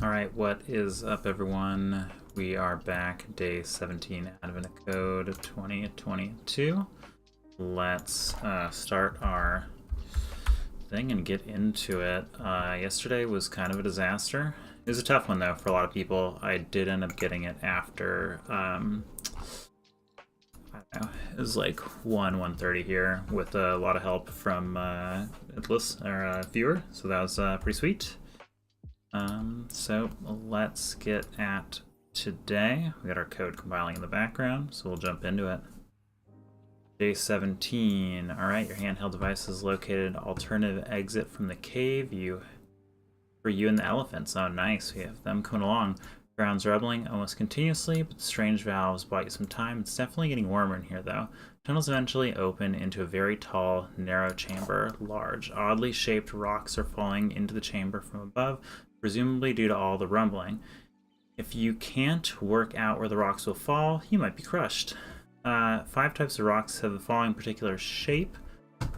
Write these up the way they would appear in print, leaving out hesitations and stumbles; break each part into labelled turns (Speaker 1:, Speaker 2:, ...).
Speaker 1: Alright, what is up everyone? We are back, day 17, Advent Code 2022. Let's start our thing and get into it. Yesterday was kind of a disaster. It was a tough one though for a lot of people. I did end up getting it after, I don't know, it was like 1:30 here with a lot of help from a viewer, so that was pretty sweet. So let's get at today. We got our code compiling in the background, so we'll jump into it. Day 17. Alright, your handheld device is located alternative exit from the cave. For you and the elephants. Oh, nice. We have them coming along. Ground's rumbling almost continuously, but the strange valves bought you some time. It's definitely getting warmer in here, though. Tunnels eventually open into a very tall, narrow chamber. Large, oddly shaped rocks are falling into the chamber from above, presumably due to all the rumbling. If you can't work out where the rocks will fall, you might be crushed. 5 types of rocks have the following particular shape,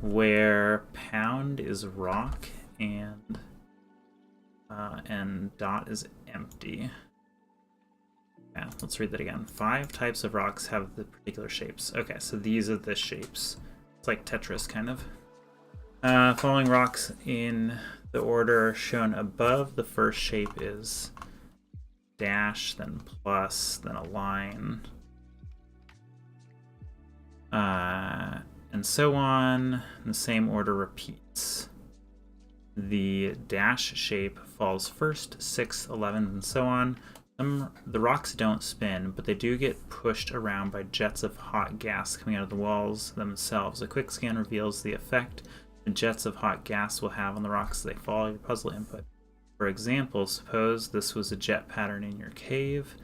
Speaker 1: where pound is rock and dot is empty. Yeah, let's read that again. 5 types of rocks have the particular shapes. Okay, so these are the shapes. It's like Tetris, kind of. Following rocks in the order shown above, the first shape is dash, then plus, then a line, and so on. The same order repeats. The dash shape falls first, 6th, 11th, and so on. The rocks don't spin, but they do get pushed around by jets of hot gas coming out of the walls themselves. A quick scan reveals the effect the jets of hot gas will have on the rocks as they fall your puzzle input. For example, suppose this was a jet pattern in your cave.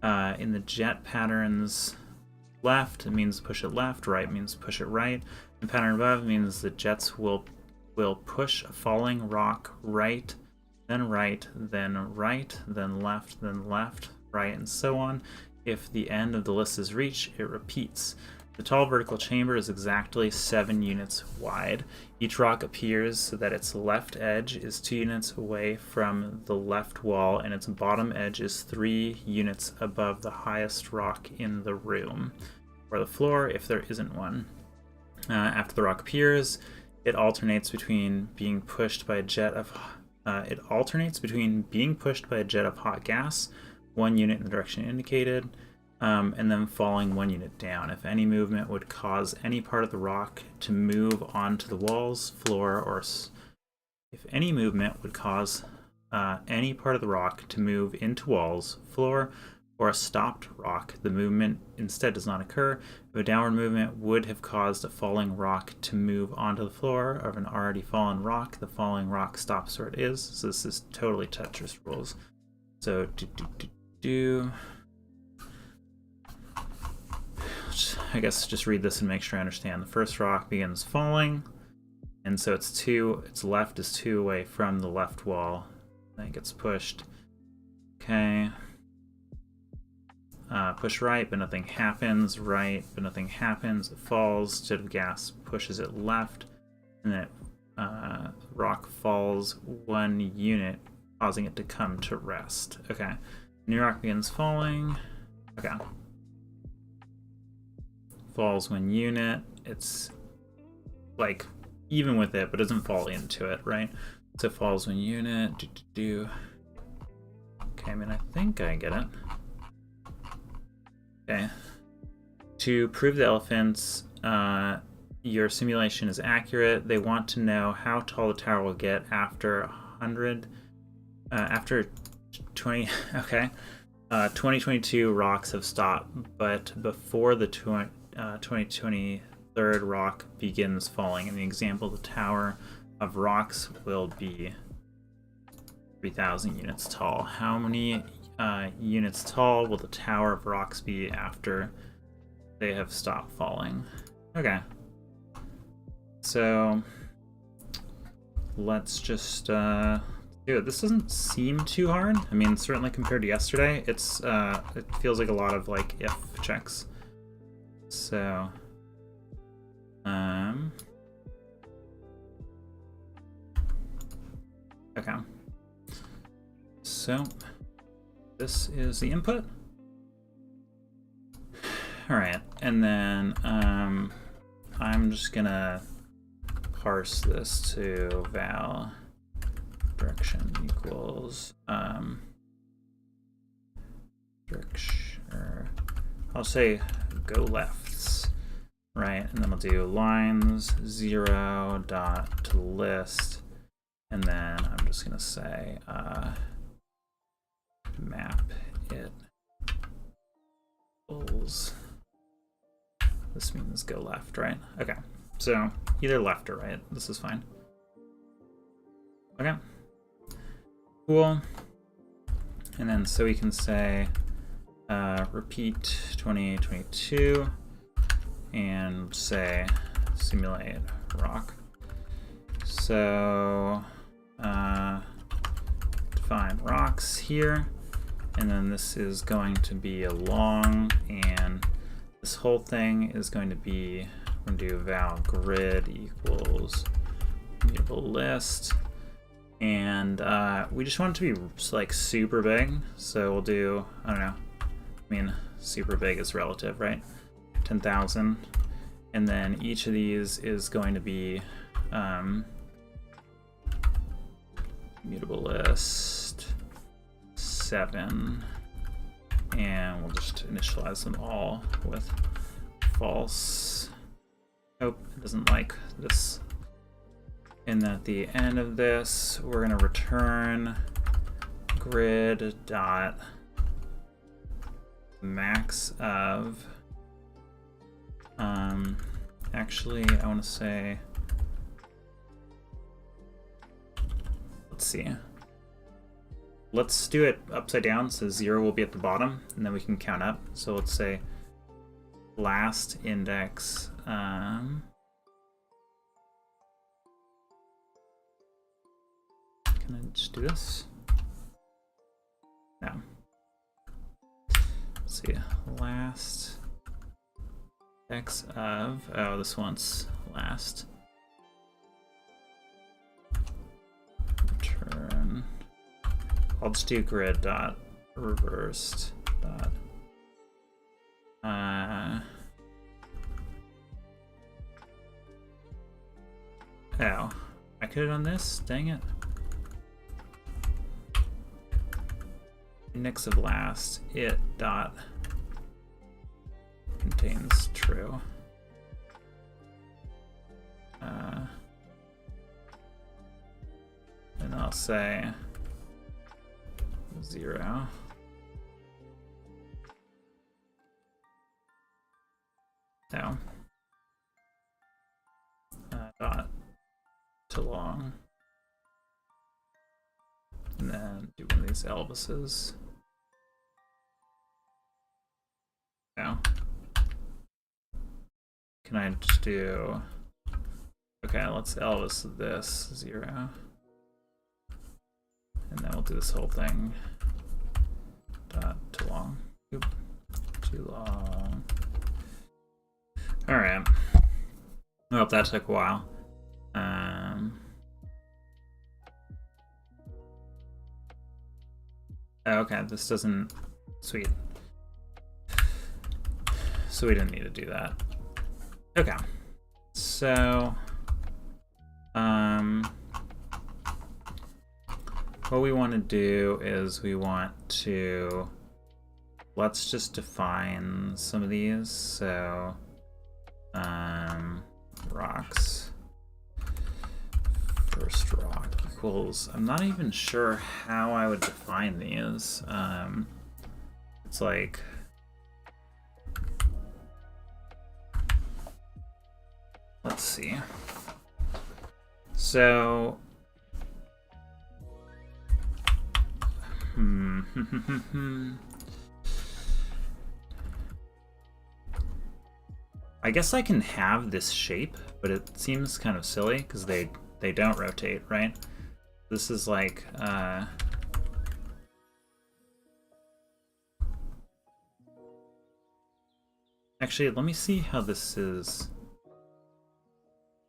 Speaker 1: In the jet patterns left, it means push it left, right means push it right. The pattern above means the jets will push a falling rock right, then right, then right, then left, right, and so on. If the end of the list is reached, it repeats. The tall vertical chamber is exactly 7 units wide. Each rock appears so that its left edge is 2 units away from the left wall, and its bottom edge is 3 units above the highest rock in the room, or the floor if there isn't one. After the rock appears, it alternates between being pushed by a jet of hot gas, 1 unit in the direction indicated, and then falling 1 unit down. If any movement would cause any part of the rock to move onto the walls, floor, or if any movement would cause any part of the rock to move into walls, floor, or a stopped rock, the movement instead does not occur. If a downward movement would have caused a falling rock to move onto the floor of an already fallen rock, the falling rock stops where it is. So this is totally Tetris rules. So I guess just read this and make sure I understand. The first rock begins falling, and so its left is 2 away from the left wall. Then it gets pushed. Okay. Push right, but nothing happens. Right, but nothing happens. It falls. Jet of gas pushes it left, and then rock falls 1 unit, causing it to come to rest. Okay. New rock begins falling. Okay. Falls 1 unit. It's like even with it, but doesn't fall into it, right? So falls 1 unit. Okay, I mean, I think I get it. Okay. To prove the elephants, your simulation is accurate. They want to know how tall the tower will get after 2022 rocks have stopped, but before the 2023 rock begins falling. In the example, the tower of rocks will be 3,000 units tall. How many units tall will the tower of rocks be after they have stopped falling? Okay. So let's just do it. This doesn't seem too hard. I mean, certainly compared to yesterday, it feels like a lot of like if checks. So okay. so this is the input. All right, and then I'm just gonna parse this to val direction equals direction, or I'll say go lefts, right? And then we'll do lines 0 dot to list, and then I'm just gonna say map it equals, this means go left, right? Okay, so either left or right, this is fine. Okay, cool. And then so we can say repeat 2022 and say simulate rock. So define rocks here, and then this is going to be a long, and this whole thing is going to be, we're going to do val grid equals mutable list, and we just want it to be like super big, so we'll do, I don't know, I mean super big is relative, right? 10,000, and then each of these is going to be mutable list 7, and we'll just initialize them all with false. Nope, it doesn't like this. And at the end of this, we're going to return grid dot max of, actually I want to say, let's see, let's do it upside down, so 0 will be at the bottom and then we can count up. So let's say last index, can I just do this? No. Let's see, last x of, oh, this one's last. Return, I'll just do grid dot reversed dot oh, I could have done this, dang it. Index of last, it dot contains true. And I'll say 0. No. Dot to long. And then do one of these Elvises. No. Can I just do, okay, let's Elvis this 0. And then we'll do this whole thing. Dot too long. Oop. Too long. Alright. I hope that took a while. Okay, this doesn't, sweet. So we didn't need to do that. Okay. So what we want to do is we want to, let's just define some of these. So rocks, first rock equals, I'm not even sure how I would define these. It's like, let's see. So I guess I can have this shape, but it seems kind of silly because they don't rotate, right? This is like actually, let me see how this is.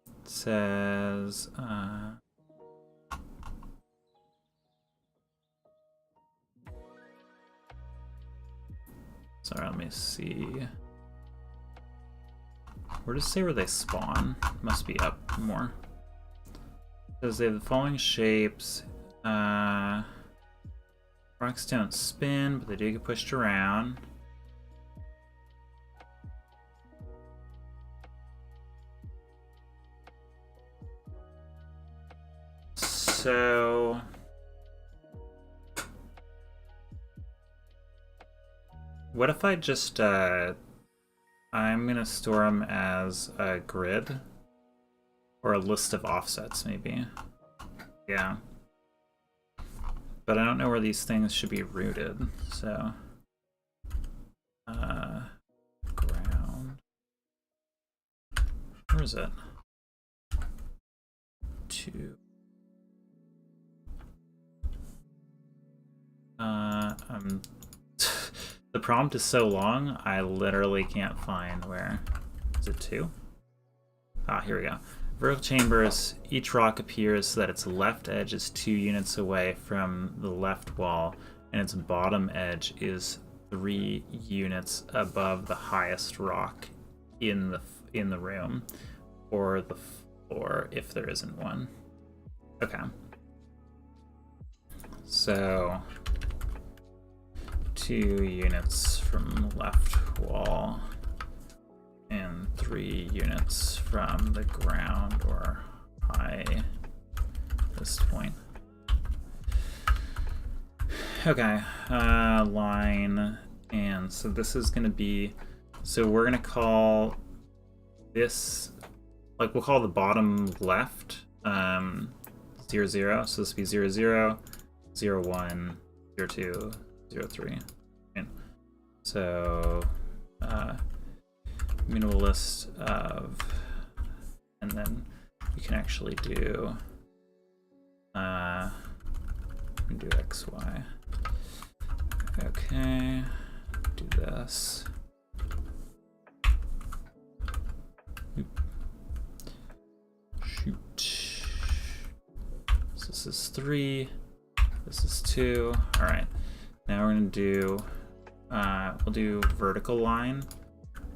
Speaker 1: It says Sorry, let me see. Where does it say where they spawn? Must be up more. It says they have the following shapes. Rocks don't spin, but they do get pushed around. So what if I just I'm gonna store them as a grid or a list of offsets, maybe. Yeah, but I don't know where these things should be rooted. So ground, where is it? 2. The prompt is so long, I literally can't find where. Is it 2? Ah, here we go. Vertical chambers, each rock appears so that its left edge is 2 units away from the left wall, and its bottom edge is 3 units above the highest rock in the room, or the floor if there isn't one. Okay. So 2 units from left wall and 3 units from the ground or highest point. Okay, line, and so this is going to be, so we're going to call this, like we'll call the bottom left 0, 0, so this will be 0, 0, 0, 1, 0, 2, 0, 3. And so mutable list of, and then we can actually do x, y. Okay, do this. Shoot. So this is 3. This is 2. All right. Now we're gonna do, we'll do vertical line.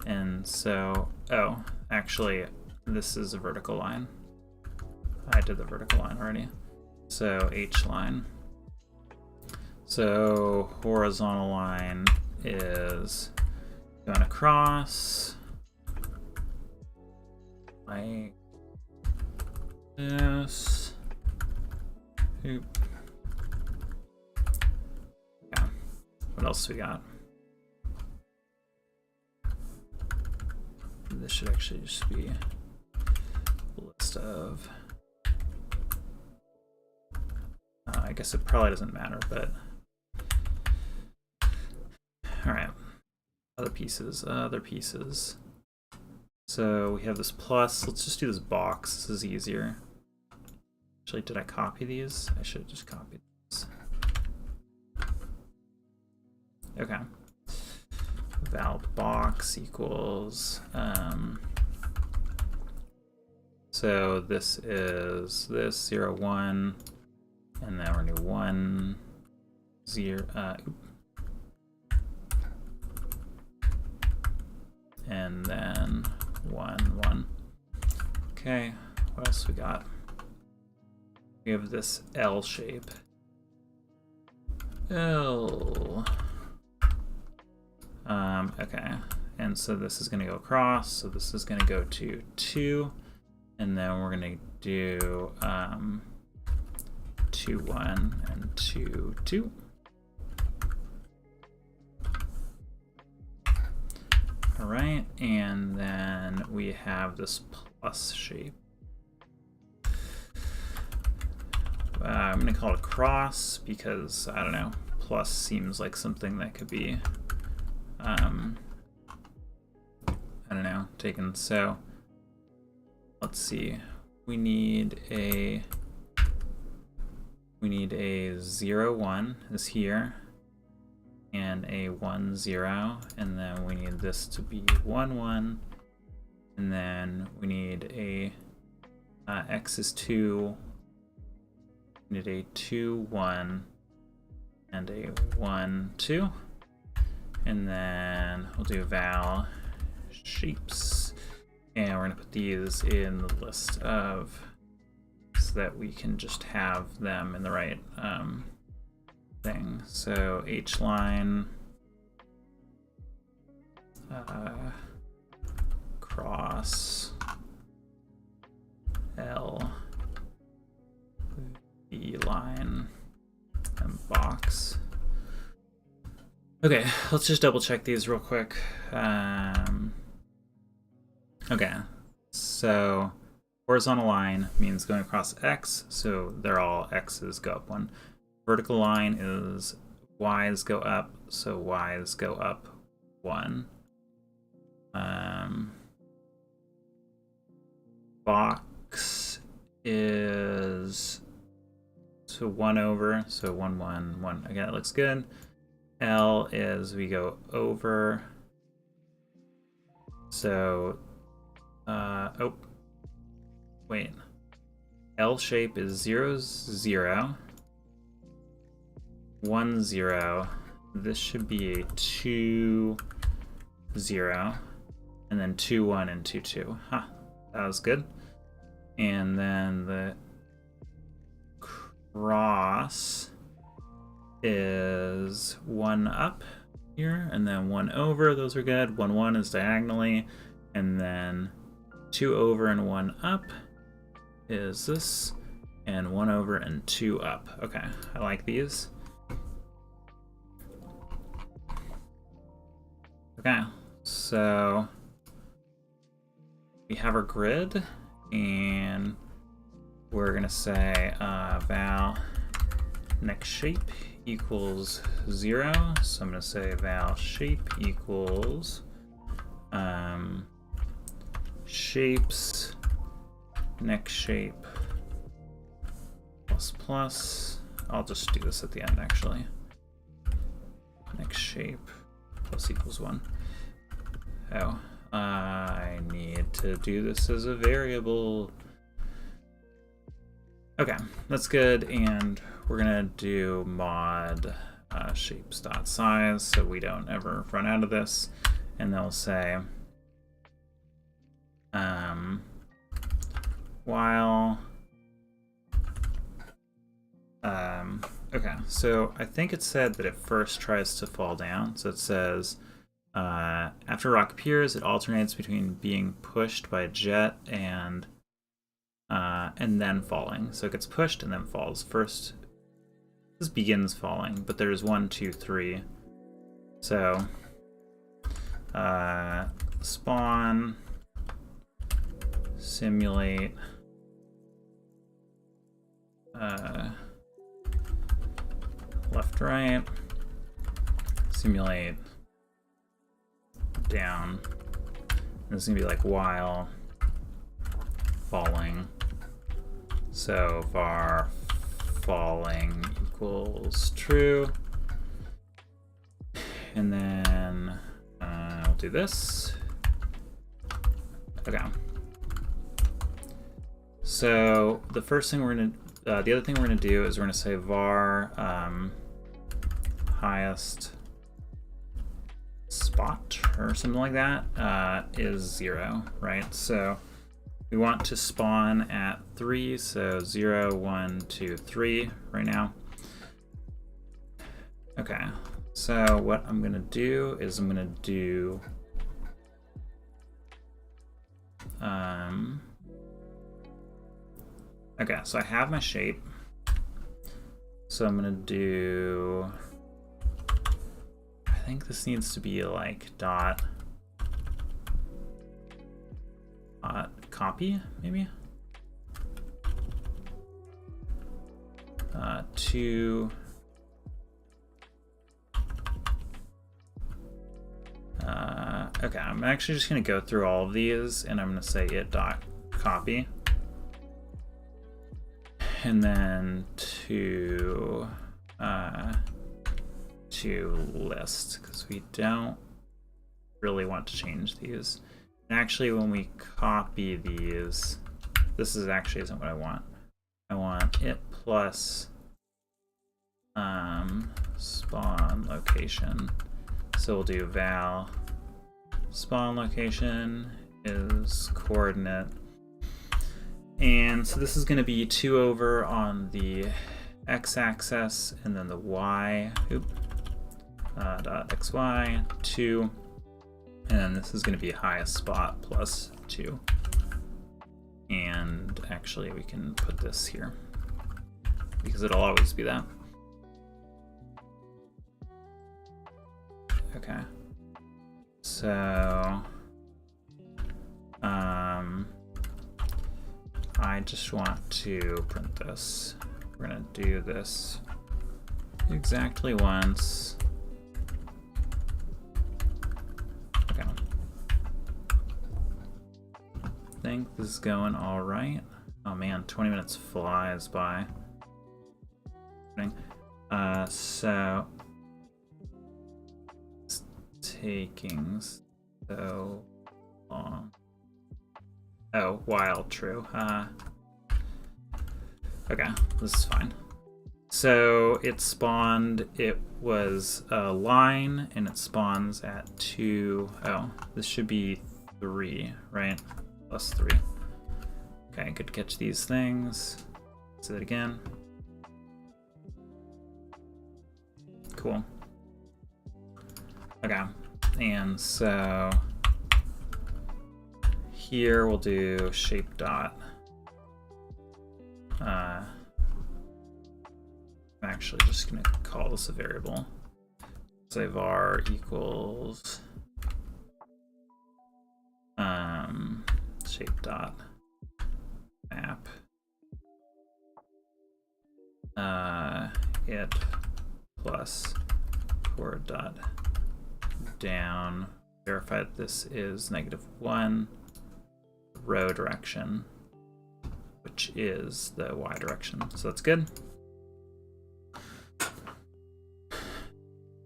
Speaker 1: And so, oh, actually, this is a vertical line. I did the vertical line already. So H line. So horizontal line is going across like this. Oop. Yeah. What else we got? This should actually just be a list of, I guess it probably doesn't matter, but all right, other pieces. So we have this plus, let's just do this box, this is easier. Actually, did I copy these? I should have just copied these. Okay. Val box equals, so this is this 0, 1, and then we're gonna do 1, 0, and then 1, 1. Okay, what else we got? We have this L shape. L. Okay, and so this is going to go across, so this is going to go to 2, and then we're going to do 2, 1, and 2, 2. All right, and then we have this plus shape. I'm going to call it cross because, I don't know, plus seems like something that could be I don't know, taken. So let's see, we need a 0, 1 is here, and a 1, 0, and then we need this to be 1, 1, and then we need a x is 2, we need a 2, 1, and a 1, 2. And then we'll do val shapes. And we're going to put these in the list of, so that we can just have them in the right thing. So H line, cross, L, V line, and box. Okay, let's just double check these real quick. Okay, so horizontal line means going across X, so they're all X's go up one. Vertical line is Y's go up, so Y's go up one. Box is so 1 over, so 1, 1, 1. Again, it looks good. L is we go over. So, oh, wait. L shape is 0, 0, 1, 0. This should be a 2, 0, and then 2, 1, and 2, 2. Huh, that was good. And then the cross is 1 up here, and then 1 over. Those are good. 1, 1 is diagonally, and then 2 over and 1 up is this, and 1 over and 2 up. Okay, I like these. Okay, so we have our grid, and we're gonna say val next shape equals 0. So I'm gonna say val shape equals shapes next shape plus plus. I'll just do this at the end actually. Next shape plus equals 1. Oh, I need to do this as a variable. Okay, that's good, and we're gonna do mod shapes.size so we don't ever run out of this, and then we'll say while okay, so I think it said that it first tries to fall down, so it says after rock appears, it alternates between being pushed by a jet and then falling. So it gets pushed and then falls. First, this begins falling, but there's 1, 2, 3. So spawn, simulate, left, right, simulate, down. And this is gonna be like while falling. So var falling equals true. And then we'll do this. Okay. So the first thing we're gonna, the other thing we're gonna do is we're gonna say var highest spot or something like that is 0, right? So we want to spawn at 3, so 0, 1, 2, 3 right now. Okay, so what I'm gonna do is I'm gonna do okay, so I have my shape. So I'm gonna do, I think this needs to be like dot copy, maybe? To okay, I'm actually just gonna go through all of these and I'm gonna say it dot copy. And then to list, because we don't really want to change these. And actually, when we copy these, this is actually isn't what I want. I want it plus spawn location So we'll do val spawn location is coordinate. And so this is going to be 2 over on the x-axis, and then the y, dot xy, 2. And then this is going to be highest spot plus 2. And actually we can put this here because it'll always be that. Okay. So I just want to print this. We're gonna do this exactly once. Okay. I think this is going all right. Oh man, 20 minutes flies by. So it's taking so long. Oh, while true. Okay, this is fine. So it spawned, it was a line, and it spawns at 2. Oh, this should be 3, right? Plus 3. Okay, good catch these things. Let's do that again. Cool. Okay, and so here we'll do shape dot. I'm actually just going to call this a variable. Say var equals shape dot map it plus chord dot down, verify that this is -1 row direction, which is the y direction. So that's good.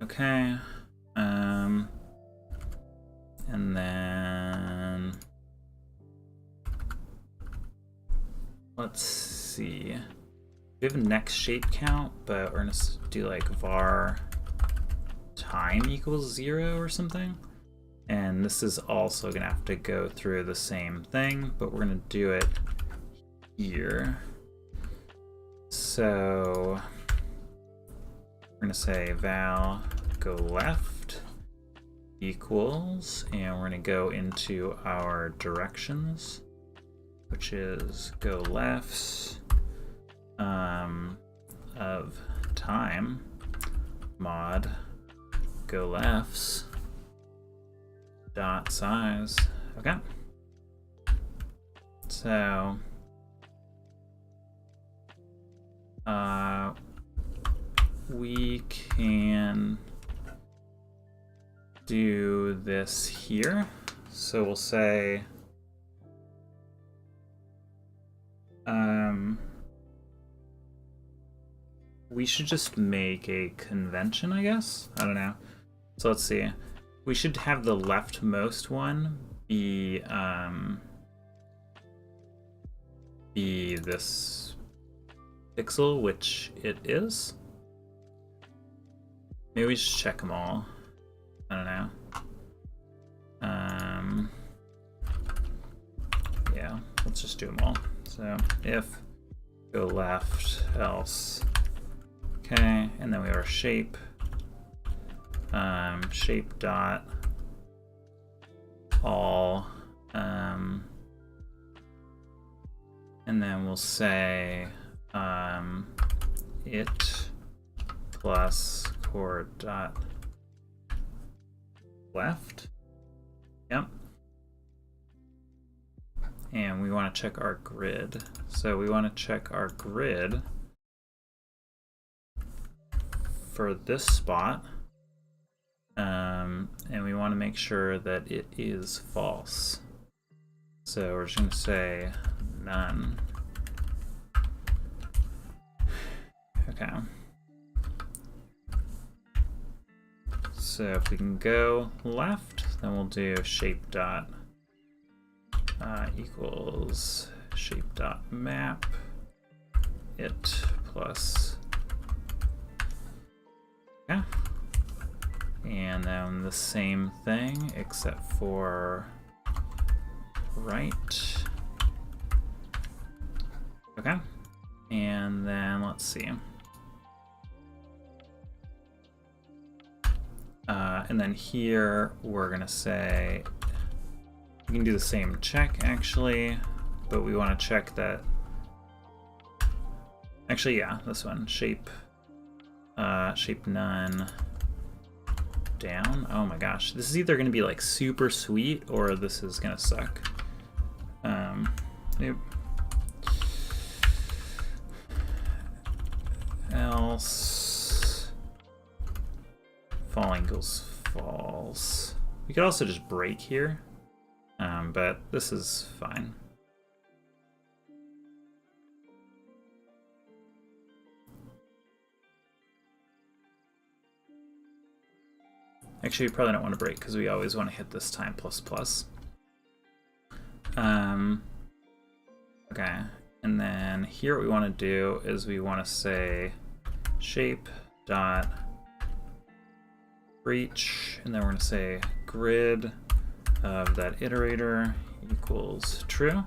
Speaker 1: Okay. And then let's see. We have a next shape count, but we're gonna do like var time equals 0 or something. And this is also gonna have to go through the same thing, but we're gonna do it here. So we're gonna say val go left equals, and we're gonna go into our directions, which is go lefts of time mod go lefts dot size. Okay. So we can do this here. So we'll say we should just make a convention, I guess. I don't know. So let's see. We should have the leftmost one be this pixel, which it is. Maybe we should check them all. I don't know. Yeah, let's just do them all. So if go left, else. Okay, and then we have our shape. Shape dot all. And then we'll say it plus chord dot left. Yep. And we want to check our grid. So we want to check our grid for this spot. And we want to make sure that it is false. So we're just going to say none. Okay. So if we can go left, then we'll do shape dot equals shape dot map it plus. Yeah. And then then the same thing except for right. Okay. And then let's see. And then here we're gonna say, we can do the same check actually, but we want to check that. Actually, yeah, this one, shape none down. Oh my gosh, this is either gonna be like super sweet or this is gonna suck. Nope. Else falling equals false. We could also just break here, but this is fine. Actually, we probably don't want to break because we always want to hit this time plus plus. Okay, and then here what we want to do is we want to say shape dot breach, and then we're going to say grid of that iterator equals true.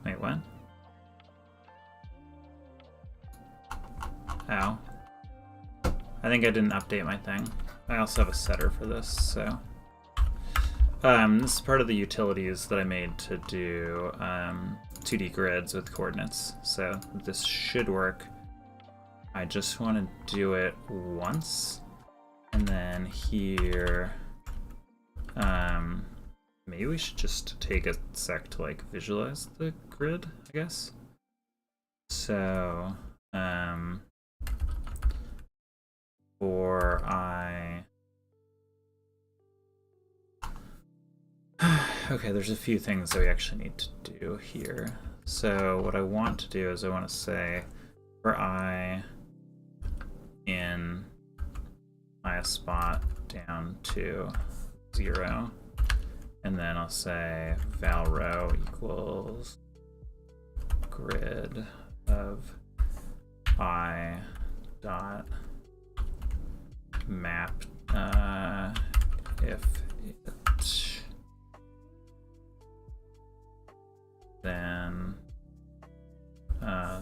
Speaker 1: Wait, what? Oh. I think I didn't update my thing. I also have a setter for this, so. This is part of the utilities that I made to do 2D grids with coordinates, so this should work. I just want to do it once, and then here, maybe we should just take a sec to like visualize the grid, I guess. So, for I, okay, there's a few things that we actually need to do here. So what I want to do is I want to say for I in my spot down to 0, and then I'll say val row equals grid of I dot map if it then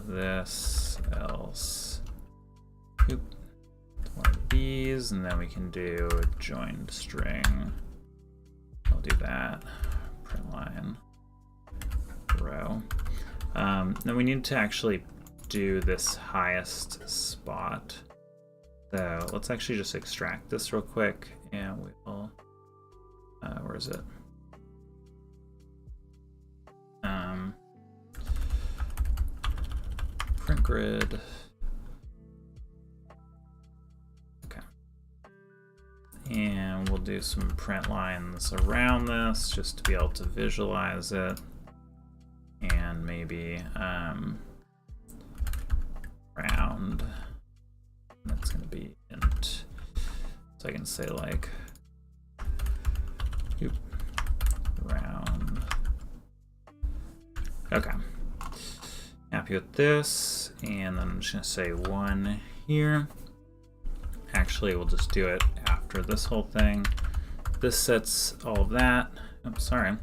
Speaker 1: this else one of these, and then we can do a joined string. I'll do that. Print line row. Then we need to actually do this highest spot. So let's actually just extract this real quick, and we'll where is it? Print grid. Okay. And we'll do some print lines around this just to be able to visualize it. And maybe round. That's going to be int. So I can say like round. Okay. Happy with this, and then I'm just going to say 1 here. Actually, we'll just do it after this whole thing. This sets all of that. Oops, sorry.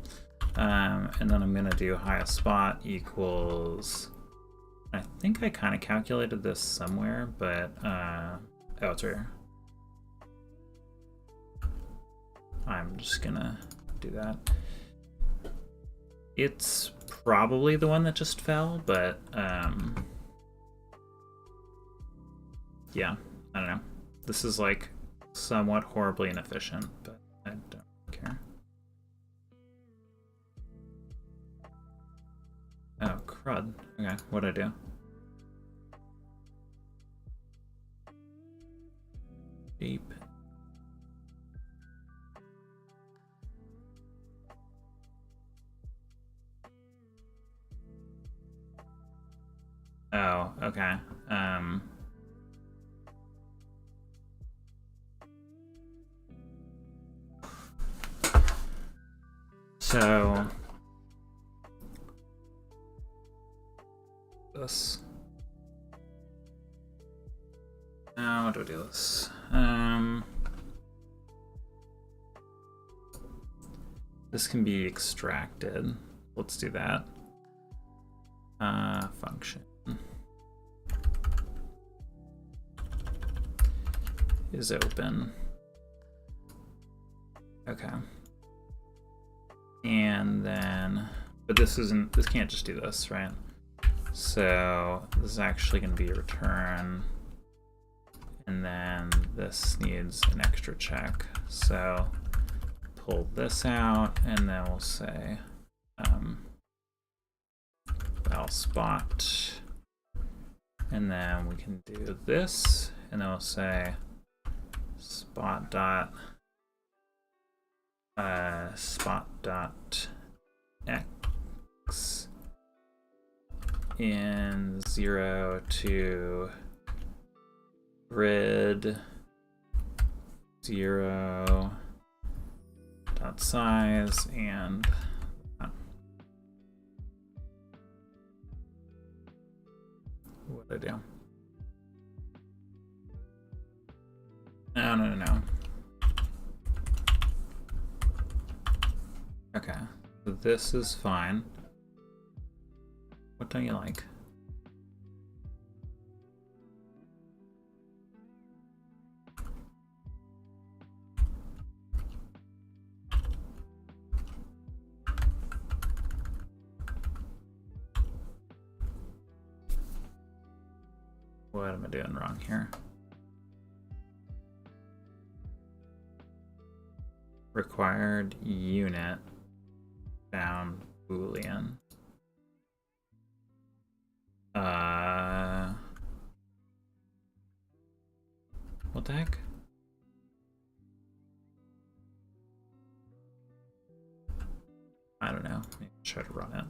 Speaker 1: And then I'm going to do highest spot equals, I think I kind of calculated this somewhere, but oh, it's right here. I'm just going to do that. It's probably the one that just fell, but yeah, I don't know. This is like somewhat horribly inefficient, but I don't care. Oh, crud. Okay, what'd I do? Deep. Oh, okay. So this. Now how do I do this? This can be extracted. Let's do that. Function is open. Okay. And then, but this can't just do this, right? So this is actually going to be a return. And then this needs an extra check. So pull this out, and then we'll say val spot. And then we can do this, and then we'll say spot dot x in 0 to grid 0 dot size and what did I do? No. Okay, so this is fine. What don't you like? What am I doing wrong here? Required unit found Boolean. What the heck? I don't know. Maybe try to run it.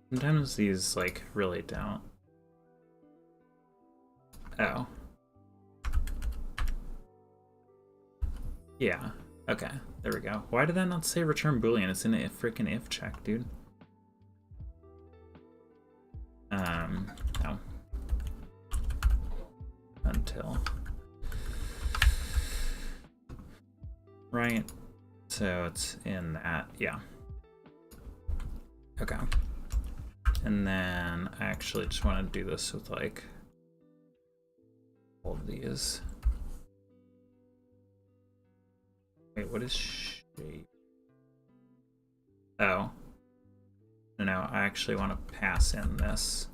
Speaker 1: Sometimes these like really don't. Oh. Yeah. Okay. There we go. Why did that not say return Boolean? It's in a freaking if check, dude. No. Until. Right. So it's in that. Yeah. Okay. And then I actually just want to do this with like all of these. Wait, what is shape? Oh. No, I actually want to pass in this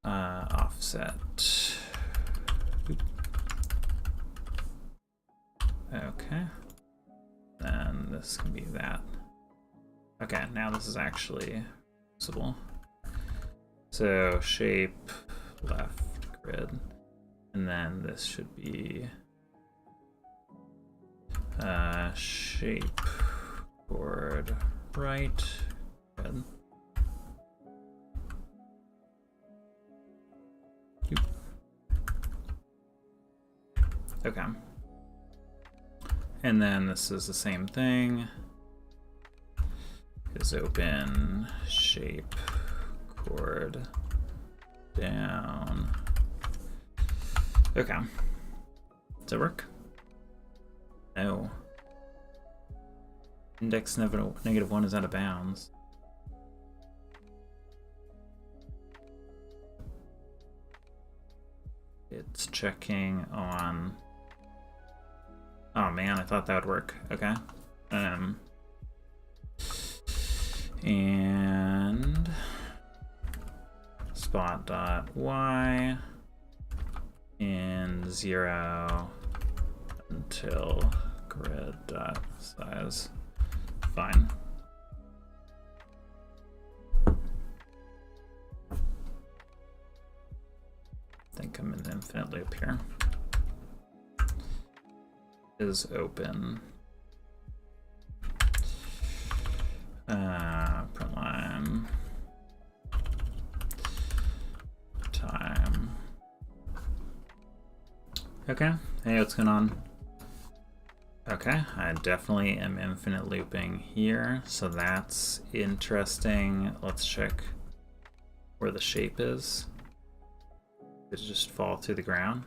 Speaker 1: offset. Okay. Then this can be that. Okay, now this is actually usable. So shape left grid, and then this should be shape chord right grid. Okay. And then this is the same thing. Is open shape chord down. Okay. Does it work? No. Index -1 is out of bounds. It's checking on. Oh man, I thought that would work. Okay. And spot dot y in 0 until grid dot size. Fine. I think I'm in the infinite loop here. Is open. Print line time. Okay. Hey, what's going on? Okay, I definitely am infinite looping here, so that's interesting. Let's check where the shape is. Did it just fall through the ground?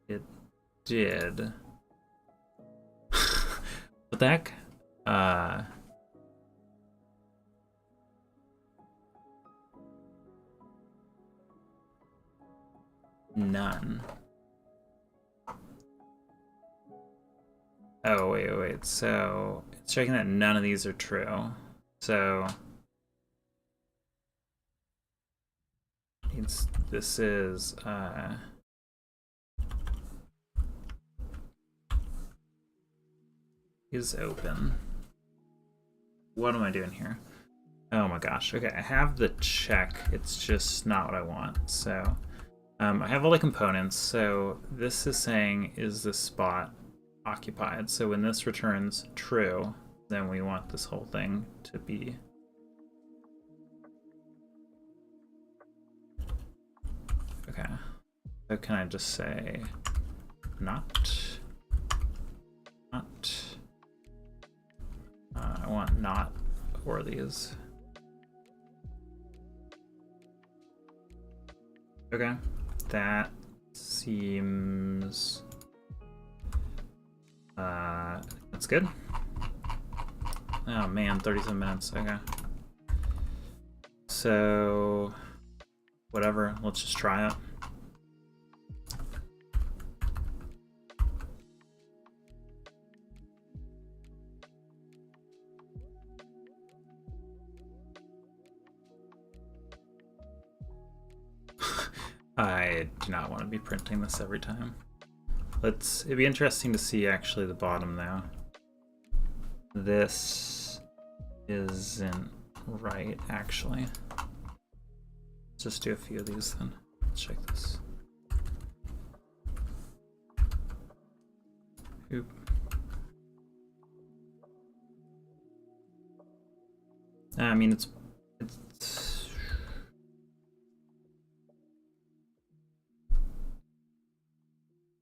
Speaker 1: It did. What the heck? None. Oh, wait. So it's checking that none of these are true. So this is open. What am I doing here? Oh my gosh. Okay, I have the check. It's just not what I want. So I have all the components. So this is saying, is this spot occupied? So when this returns true, then we want this whole thing to be. Okay. So can I just say not? I want not for these. Okay, that seems that's good. Oh man, 37 minutes. Okay, so whatever, let's just try it. I do not want to be printing this every time. It'd be interesting to see actually the bottom though. This isn't right actually. Let's just do a few of these then. Let's check this. Oop. I mean, it's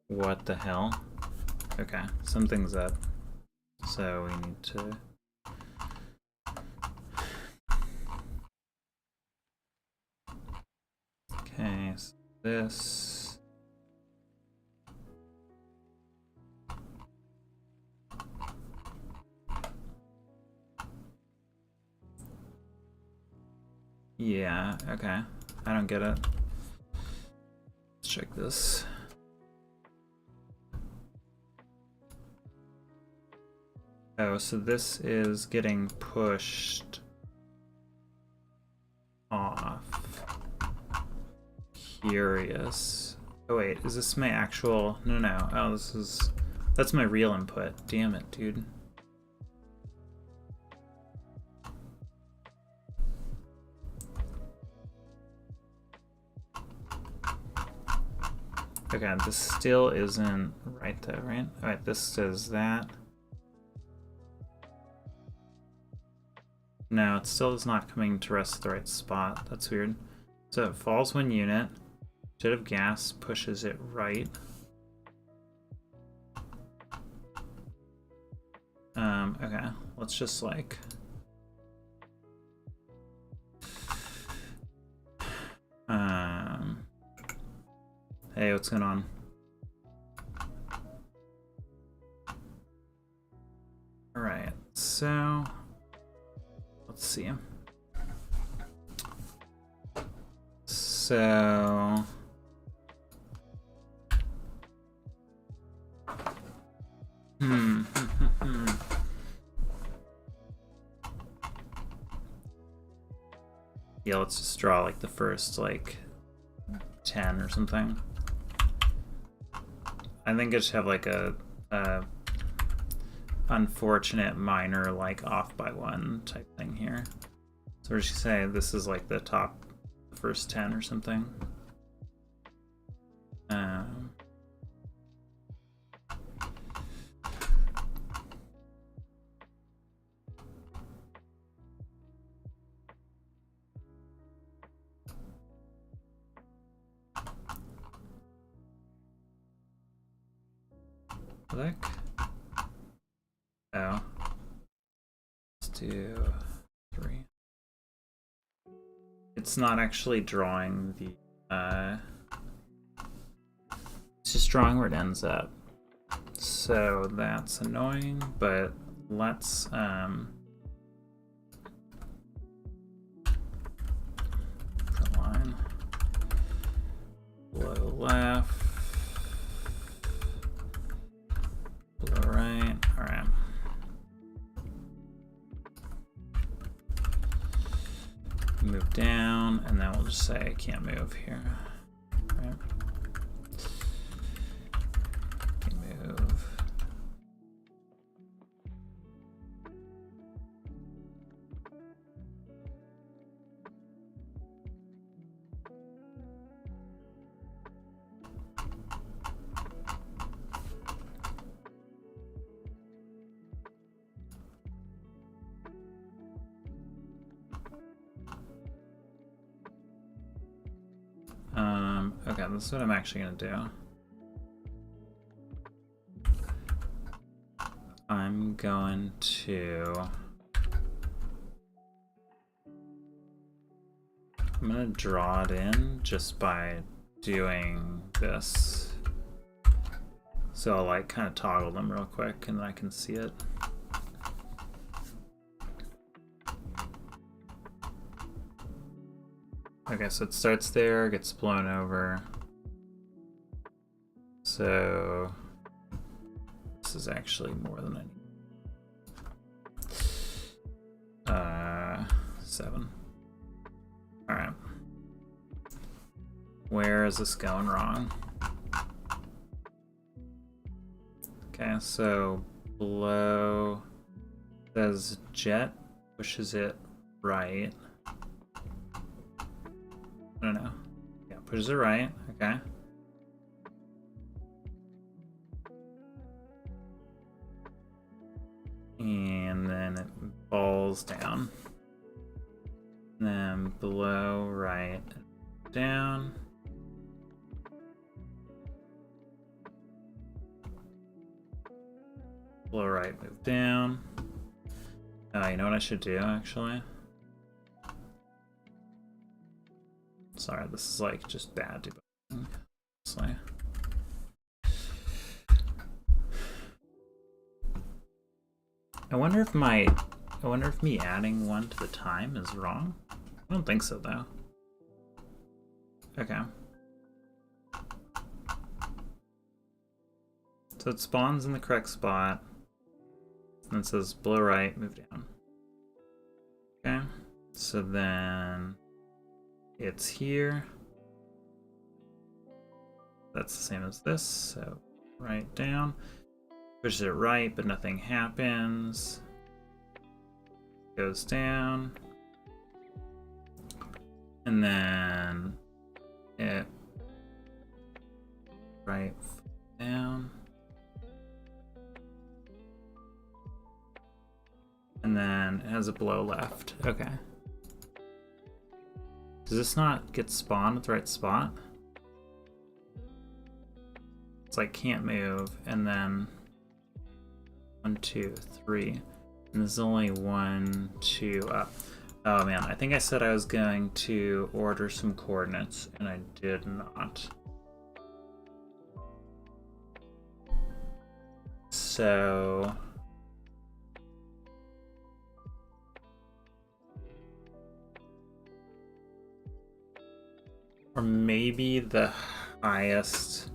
Speaker 1: what the hell? Okay, something's up. So we need to. Okay, so this. Yeah, okay. I don't get it. Let's check this. Oh, so this is getting pushed off. Curious. Oh wait, is this my actual... No. Oh, that's my real input. Damn it, dude. Okay, this still isn't right though, right? Alright, this says that. No, it still is not coming to rest at the right spot. That's weird. So it falls one unit. Jet of gas pushes it right. Okay, let's just like... Hey, what's going on? Alright, so... Let's see. So... Yeah, let's just draw like the first like 10 or something. I think I should have like a unfortunate minor like off by one type thing here. So we're just say this is like the top, the first 10 or something. Click. Oh. Let's do 3. It's not actually drawing the it's just drawing where it ends up. So that's annoying, but let's put line below left, below right. All right. Move down, and then we'll just say I can't move here. Right. Can't move. Okay, this is what I'm actually gonna do. I'm going to... I'm gonna draw it in just by doing this. So I'll like kind of toggle them real quick and then I can see it. Okay, so it starts there, gets blown over. So this is actually more than I need. 7. All right. Where is this going wrong? Okay, so below says jet pushes it right. I don't know. Yeah, pushes it right. Okay. And then it falls down. And then below right, down. Below right, move down. You know what I should do actually? Sorry, this is like just bad debugging. Honestly. I wonder if me adding 1 to the time is wrong. I don't think so though. Okay. So it spawns in the correct spot. And it says below right, move down. Okay. So then it's here. That's the same as this. So right down. Pushes it right, but nothing happens. Goes down. And then it right down. And then it has a below left. Okay. Does this not get spawned at the right spot? It's like can't move, and then 1, 2, 3. And this is only 1, 2 up. Oh man, I think I said I was going to order some coordinates, and I did not. So... or maybe the highest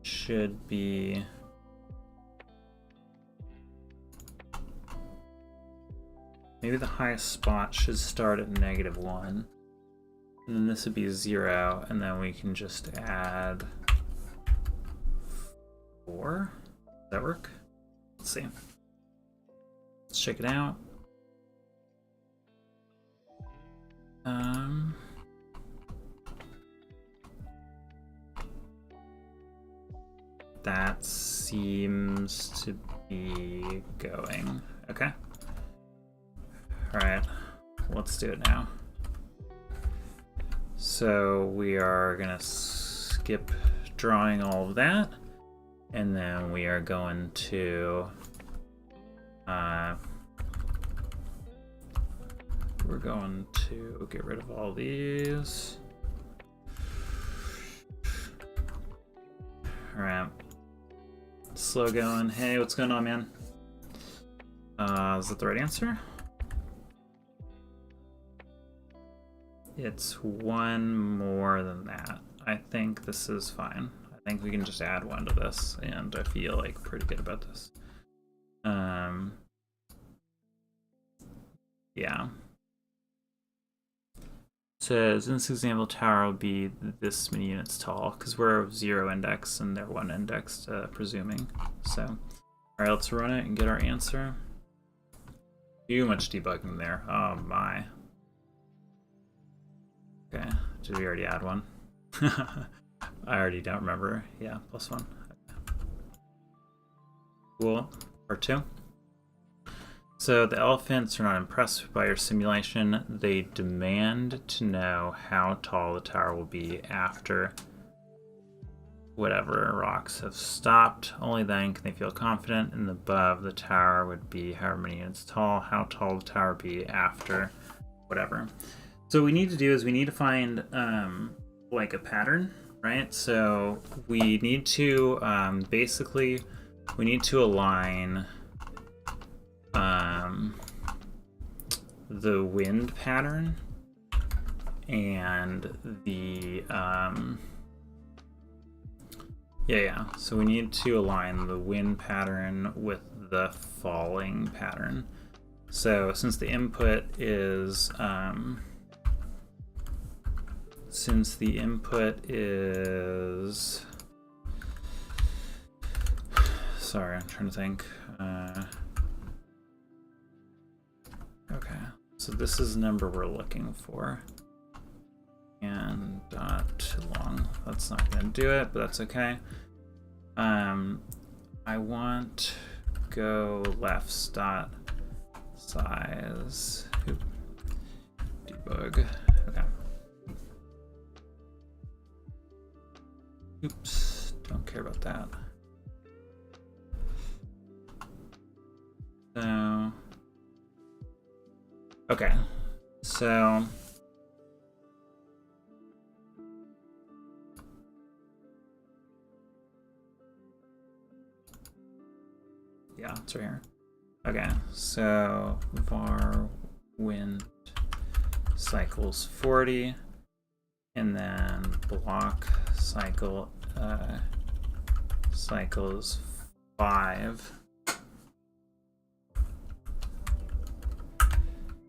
Speaker 1: should be... maybe the highest spot should start at -1. And then this would be 0, and then we can just add 4. Does that work? Let's see. Let's check it out. That seems to be going. Okay. Alright, let's do it now. So we are gonna skip drawing all of that. And then we are going to we're going to get rid of all these. All right. Slow going. Hey, what's going on, man? Is that the right answer? It's one more than that. I think this is fine. I think we can just add one to this, and I feel like pretty good about this. Yeah. Says in this example, tower will be this many units tall because we're 0 index and they're 1 indexed, presuming. So, all right, let's run it and get our answer. Too much debugging there. Oh my. Okay, did we already add one? I already don't remember. Yeah, +1. Okay. Cool. Part 2. So the elephants are not impressed by your simulation. They demand to know how tall the tower will be after whatever rocks have stopped. Only then can they feel confident. And above the tower would be however many units tall. How tall the tower would be after whatever. So what we need to do is we need to find like a pattern, right? So we need to basically we need to align the wind pattern and the so we need to align the wind pattern with the falling pattern. So since the input is sorry, I'm trying to think. Okay, so this is the number we're looking for. And not too long. That's not going to do it, but that's okay. I want go left dot size debug. Okay. Oops, don't care about that. So, okay, so yeah, it's right here. Okay, so var wind cycles 40, and then block cycle cycles 5.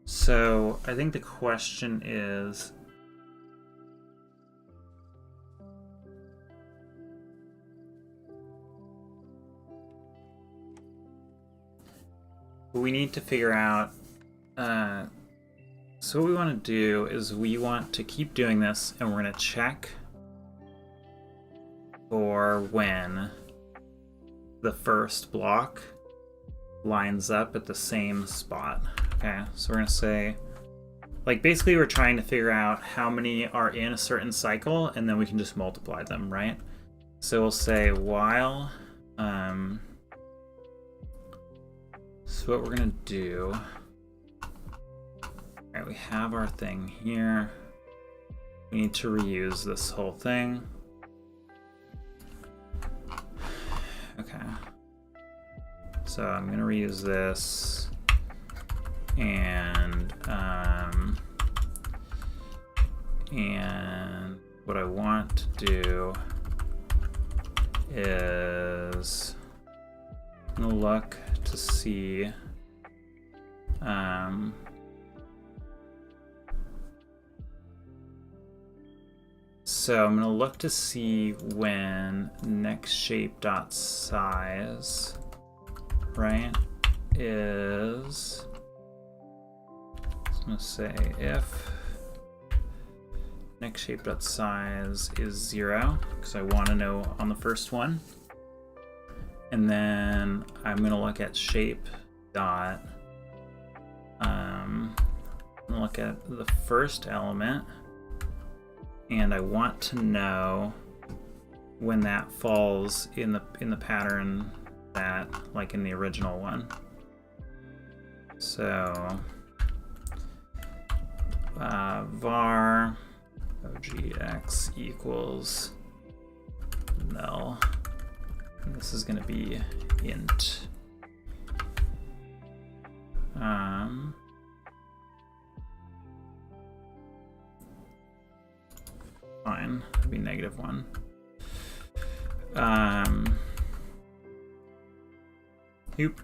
Speaker 1: So I think the question is, we need to figure out, so what we want to do is we want to keep doing this, and we're going to check for when the first block lines up at the same spot. Okay, so we're going to say, like, basically we're trying to figure out how many are in a certain cycle, and then we can just multiply them, right? So we'll say while, so what we're going to do, all right, we have our thing here. We need to reuse this whole thing. Okay. So I'm going to reuse this, and what I want to do is I'm going to look to see so I'm going to look to see when next shape dot size, right, is, I'm going to say if next shape dot size is 0, because I want to know on the first one. And then I'm going to look at shape dot, I'm going to look at the first element, and I want to know when that falls in the pattern that, like in the original one. So var ogx equals null. And this is going to be int. Fine, it'd be -1. Oop.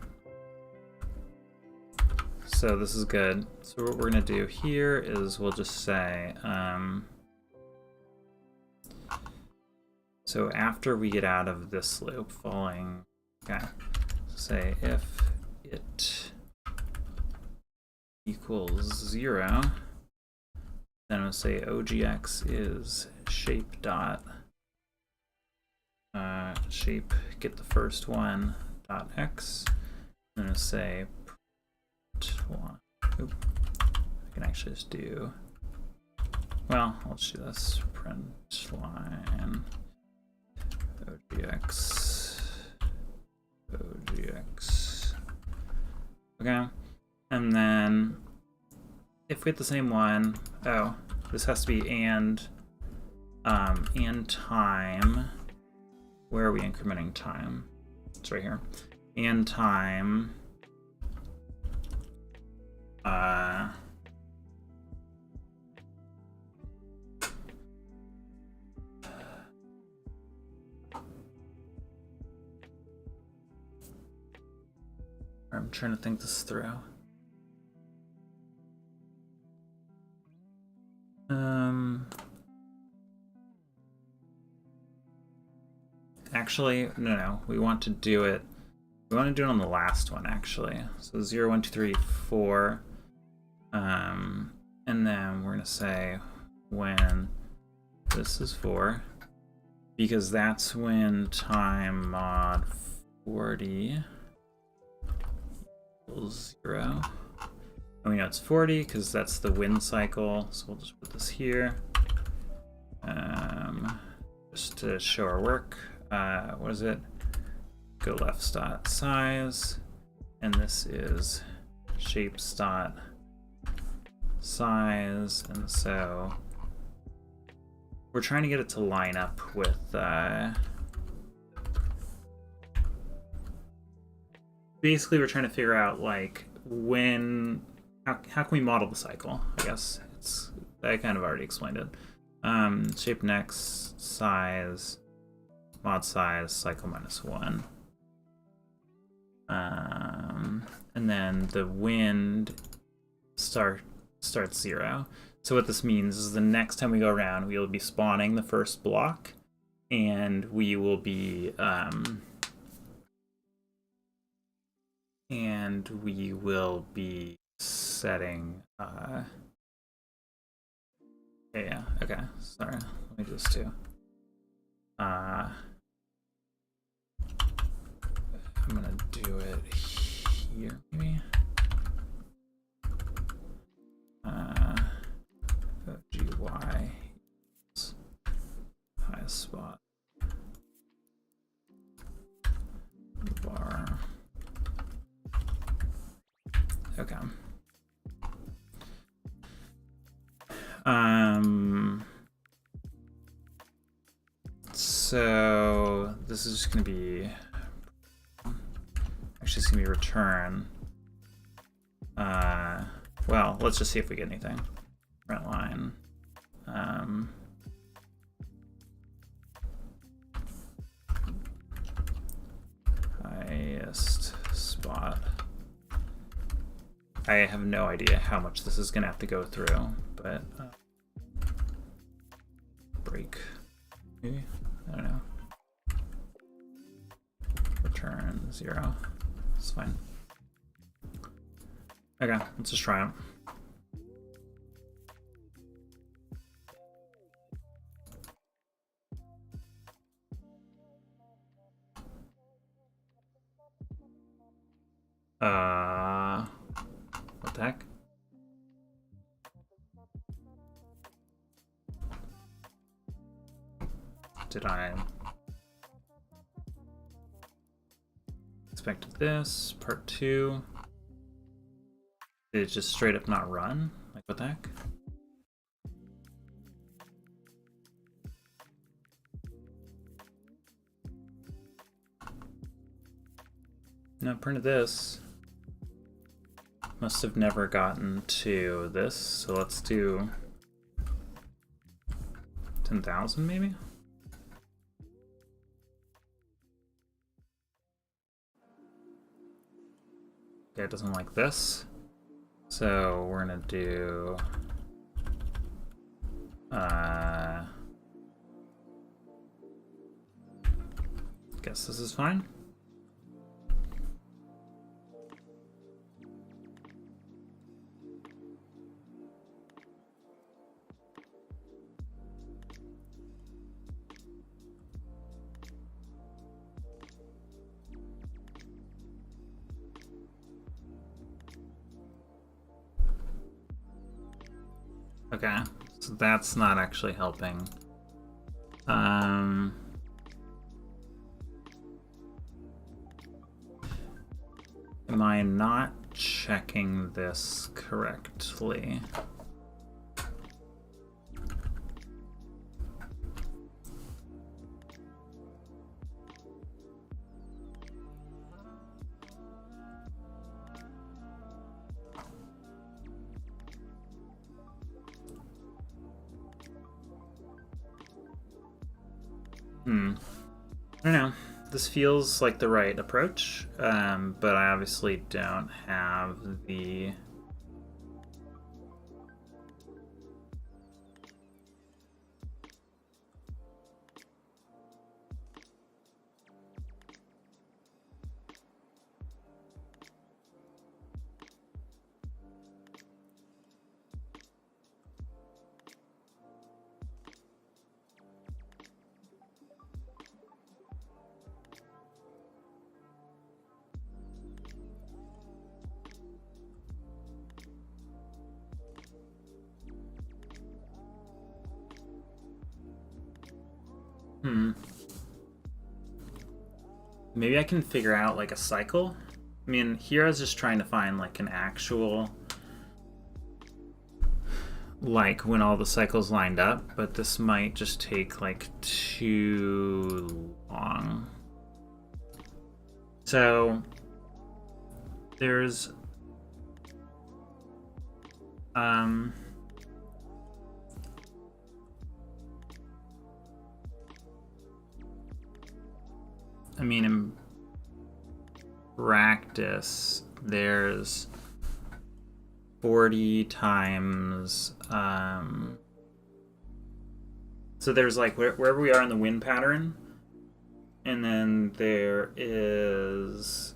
Speaker 1: So this is good. So what we're gonna do here is we'll just say, so after we get out of this loop, falling, okay, say if it equals 0, then we'll say ogx is shape dot shape get the first one dot x. I'm gonna say one. Oop. I can actually just do, well, I'll just do this, print line ogx okay, and then if we hit the same one, oh, this has to be and time. Where are we incrementing time? It's right here. And time I'm trying to think this through. Actually, no. We want to do it. We want to do it on the last one, actually. So 0, 1, 2, 3, 4. And then we're gonna say when this is 4, because that's when time mod 40 equals 0. And we know it's 40 because that's the win cycle. So we'll just put this here, just to show our work. What is it? Go left dot size, and this is shapes dot size, and so we're trying to get it to line up with basically we're trying to figure out like when how can we model the cycle. I guess I kind of already explained it. Shape next size mod size cycle -1. And then the wind starts 0. So what this means is the next time we go around, we will be spawning the first block, and we will be setting yeah, okay, sorry, let me just do I'm gonna do it here, maybe. GY highest spot bar. Okay. So this is just gonna be actually it's gonna be return. Well, let's just see if we get anything. Front line. Highest spot. I have no idea how much this is gonna have to go through, but break maybe? I don't know. Return 0. It's fine. Okay, let's just try it. What the heck? Did I expected this. Part 2. Did it just straight up not run? Like, what the heck? No, printed this. Must have never gotten to this, so let's do 10,000 maybe? Okay, it doesn't like this. So we're gonna do guess this is fine. Okay, so that's not actually helping. Am I not checking this correctly? I don't know. This feels like the right approach, but I obviously don't have the... Maybe I can figure out like a cycle. I mean, here I was just trying to find like an actual, like when all the cycles lined up, but this might just take like too long. So there's I mean, in practice, there's 40 times, so there's like wherever we are in the wind pattern, and then there is,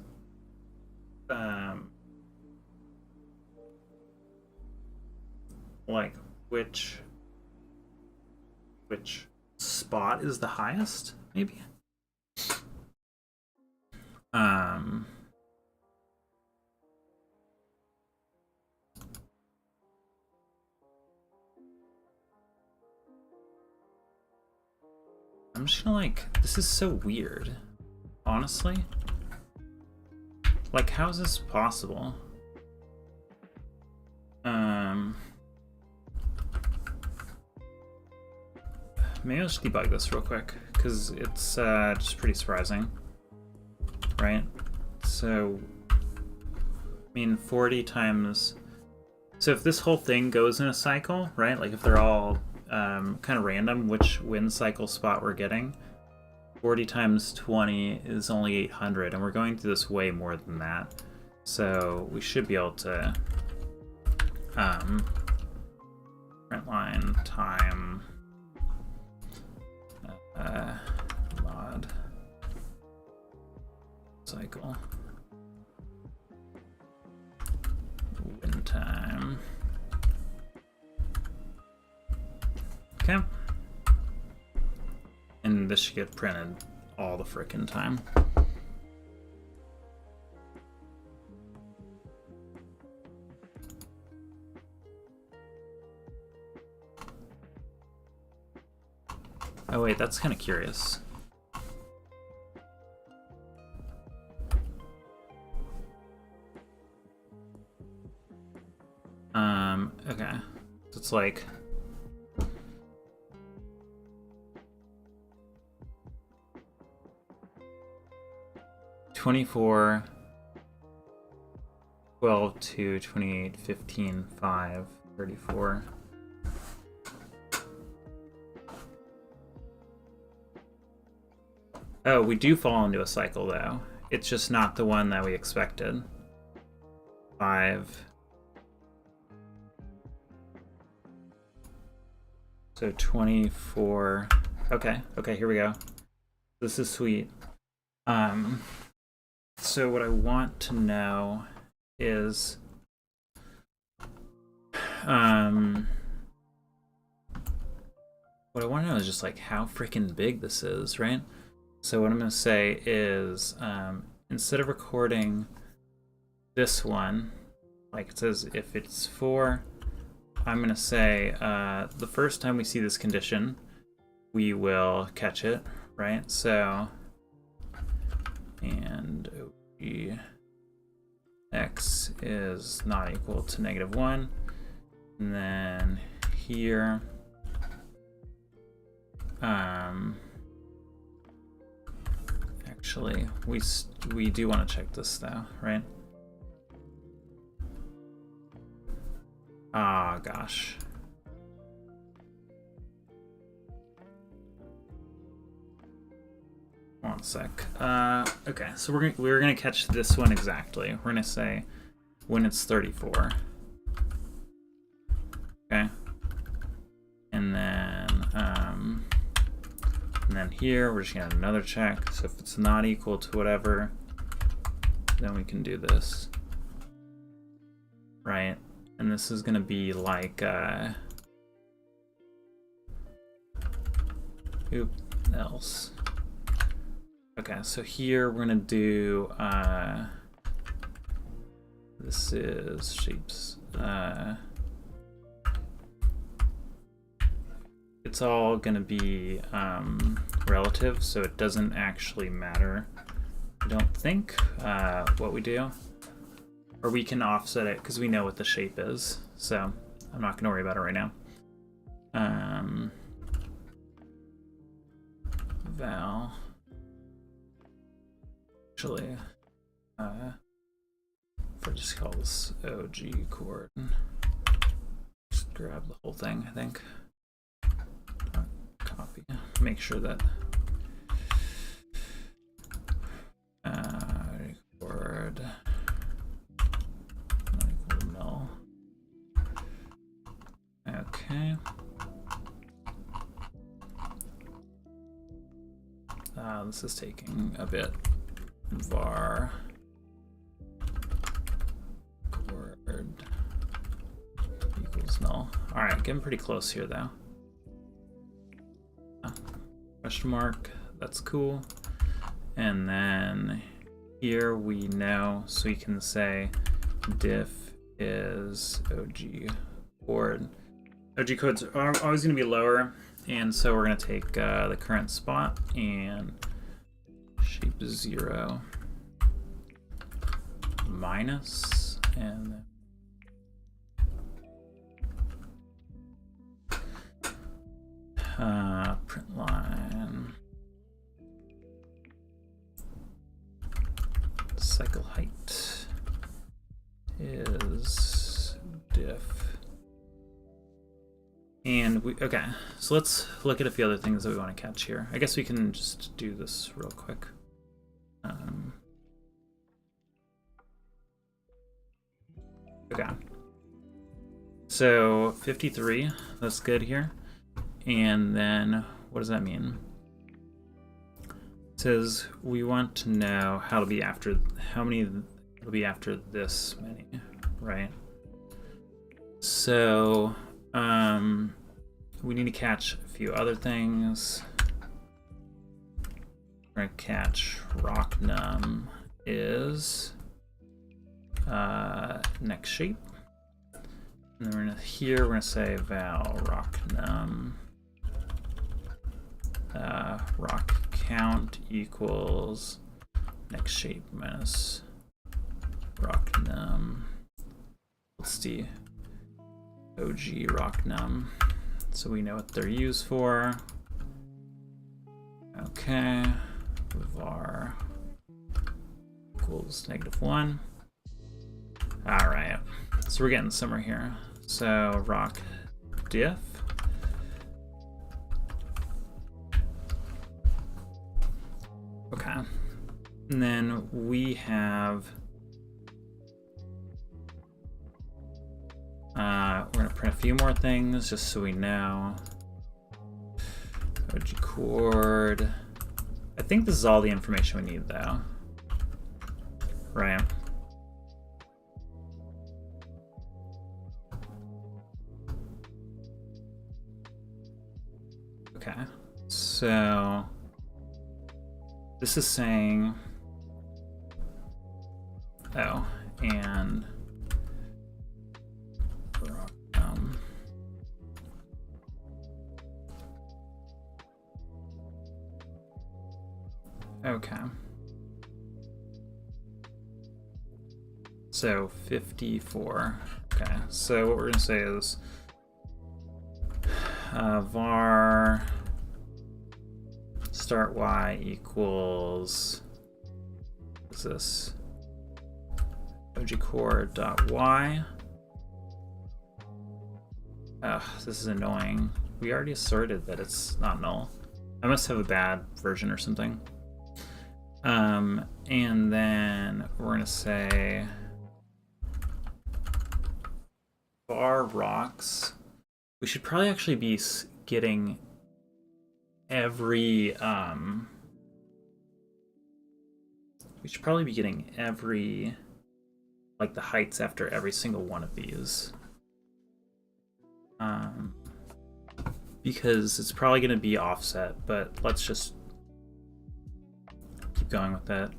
Speaker 1: like which spot is the highest, maybe? I'm just gonna like, this is so weird, honestly. Like, how is this possible? Maybe I'll just debug this real quick, because it's just pretty surprising, right? So, I mean, 40 times... So if this whole thing goes in a cycle, right? Like if they're all kind of random, which wind cycle spot we're getting, 40 times 20 is only 800, and we're going through this way more than that. So we should be able to print line time mod cycle win time. Okay. And this should get printed all the frickin' time. Oh wait, that's kind of curious. Okay. So it's like (24), 12, 2, 28, 15, 5, 34. Oh, we do fall into a cycle though. It's just not the one that we expected. 5. So 24. Okay, here we go. This is sweet. So what I want to know is what I want to know is just like how freaking big this is, right? So what I'm going to say is instead of recording this one, like it says if it's 4, I'm going to say the first time we see this condition, we will catch it, right? So, and x is not equal to -1. And then here, actually, we do want to check this though, right? Ah, gosh. One sec. Okay, so we're gonna catch this one exactly. We're gonna say when it's 34. Okay. And then here we're just gonna have another check. So if it's not equal to whatever, then we can do this. Right? And this is gonna be like else. Okay, so here we're gonna do this is shapes. It's all gonna be relative, so it doesn't actually matter, I don't think, what we do. Or we can offset it because we know what the shape is, so I'm not gonna worry about it right now. Val. Actually, if I just call this OG chord, just grab the whole thing, I think. Copy. Make sure that chord not equal to null. Okay. This is taking a bit. Var chord equals null. All right, getting pretty close here though. Question mark, that's cool. And then here we know, so we can say diff is OG chord. OG codes are always going to be lower, and so we're going to take the current spot and shape 0 minus, and print line cycle height is diff. And okay, so let's look at a few other things that we want to catch here. I guess we can just do this real quick. Okay, so 53, that's good here. And then what does that mean? It says we want to know how to be after, how many it'll be after this many, right? So we need to catch a few other things. We're gonna catch rock num is next shape. And then we're gonna say val rock num rock count equals next shape minus rock num. Let's see. OG rock num, so we know what they're used for. Okay, var equals -1. All right, so we're getting somewhere here. So rock diff. Okay, and then we have we're gonna print a few more things just so we know. OG chord. I think this is all the information we need though, right? Okay, so this is saying, oh, and okay. So 54. Okay, so what we're gonna say is var start y equals, what's this? ogcore.y. Ugh, this is annoying. We already asserted that it's not null. I must have a bad version or something. And then we're gonna say var rocks. We should probably actually be getting every like the heights after every single one of these, because it's probably going to be offset, but let's just keep going with it.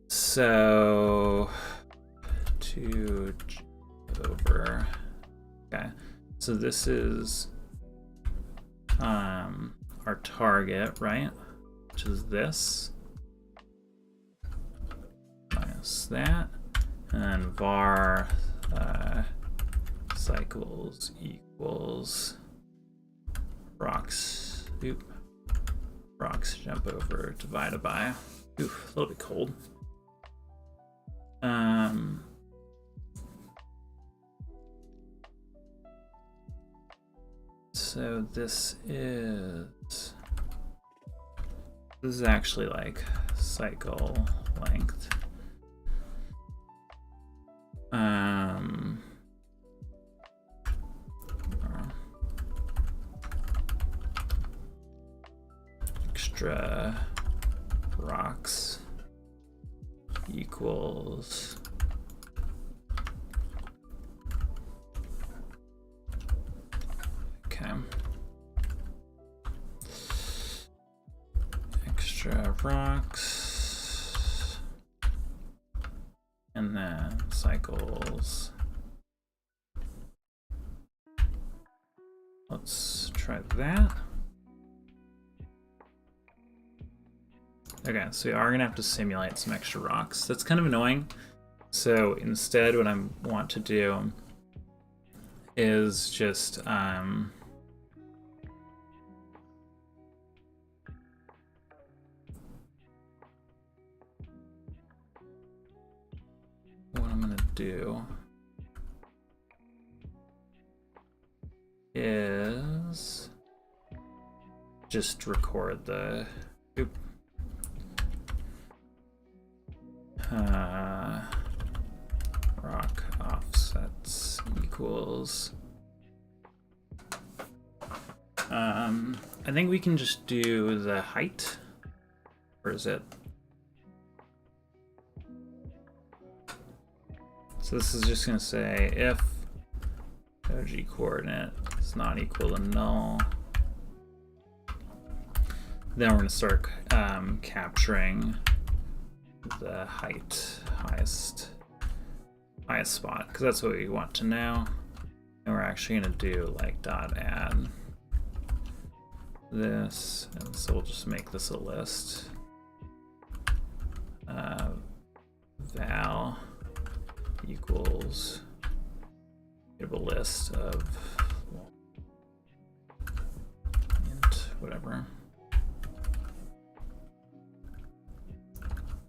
Speaker 1: So to over. Okay, so this is our target, right? Which is this minus that, and then var cycles equals rocks. Oop, rocks jump over divided by. Oof, a little bit cold. So this is actually like cycle length. Extra rocks equals extra rocks and then cycles. Let's try that. Okay, so we are gonna have to simulate some extra rocks. That's kind of annoying. So instead, what I want to do is just what I'm gonna do is just record the rock offsets equals. I think we can just do the height. Or is it? So this is just going to say if OG coordinate is not equal to null, then we're going to start capturing the highest spot, because that's what we want to know. And we're actually going to do like dot add this, and so we'll just make this a list. Val equals a list of int whatever.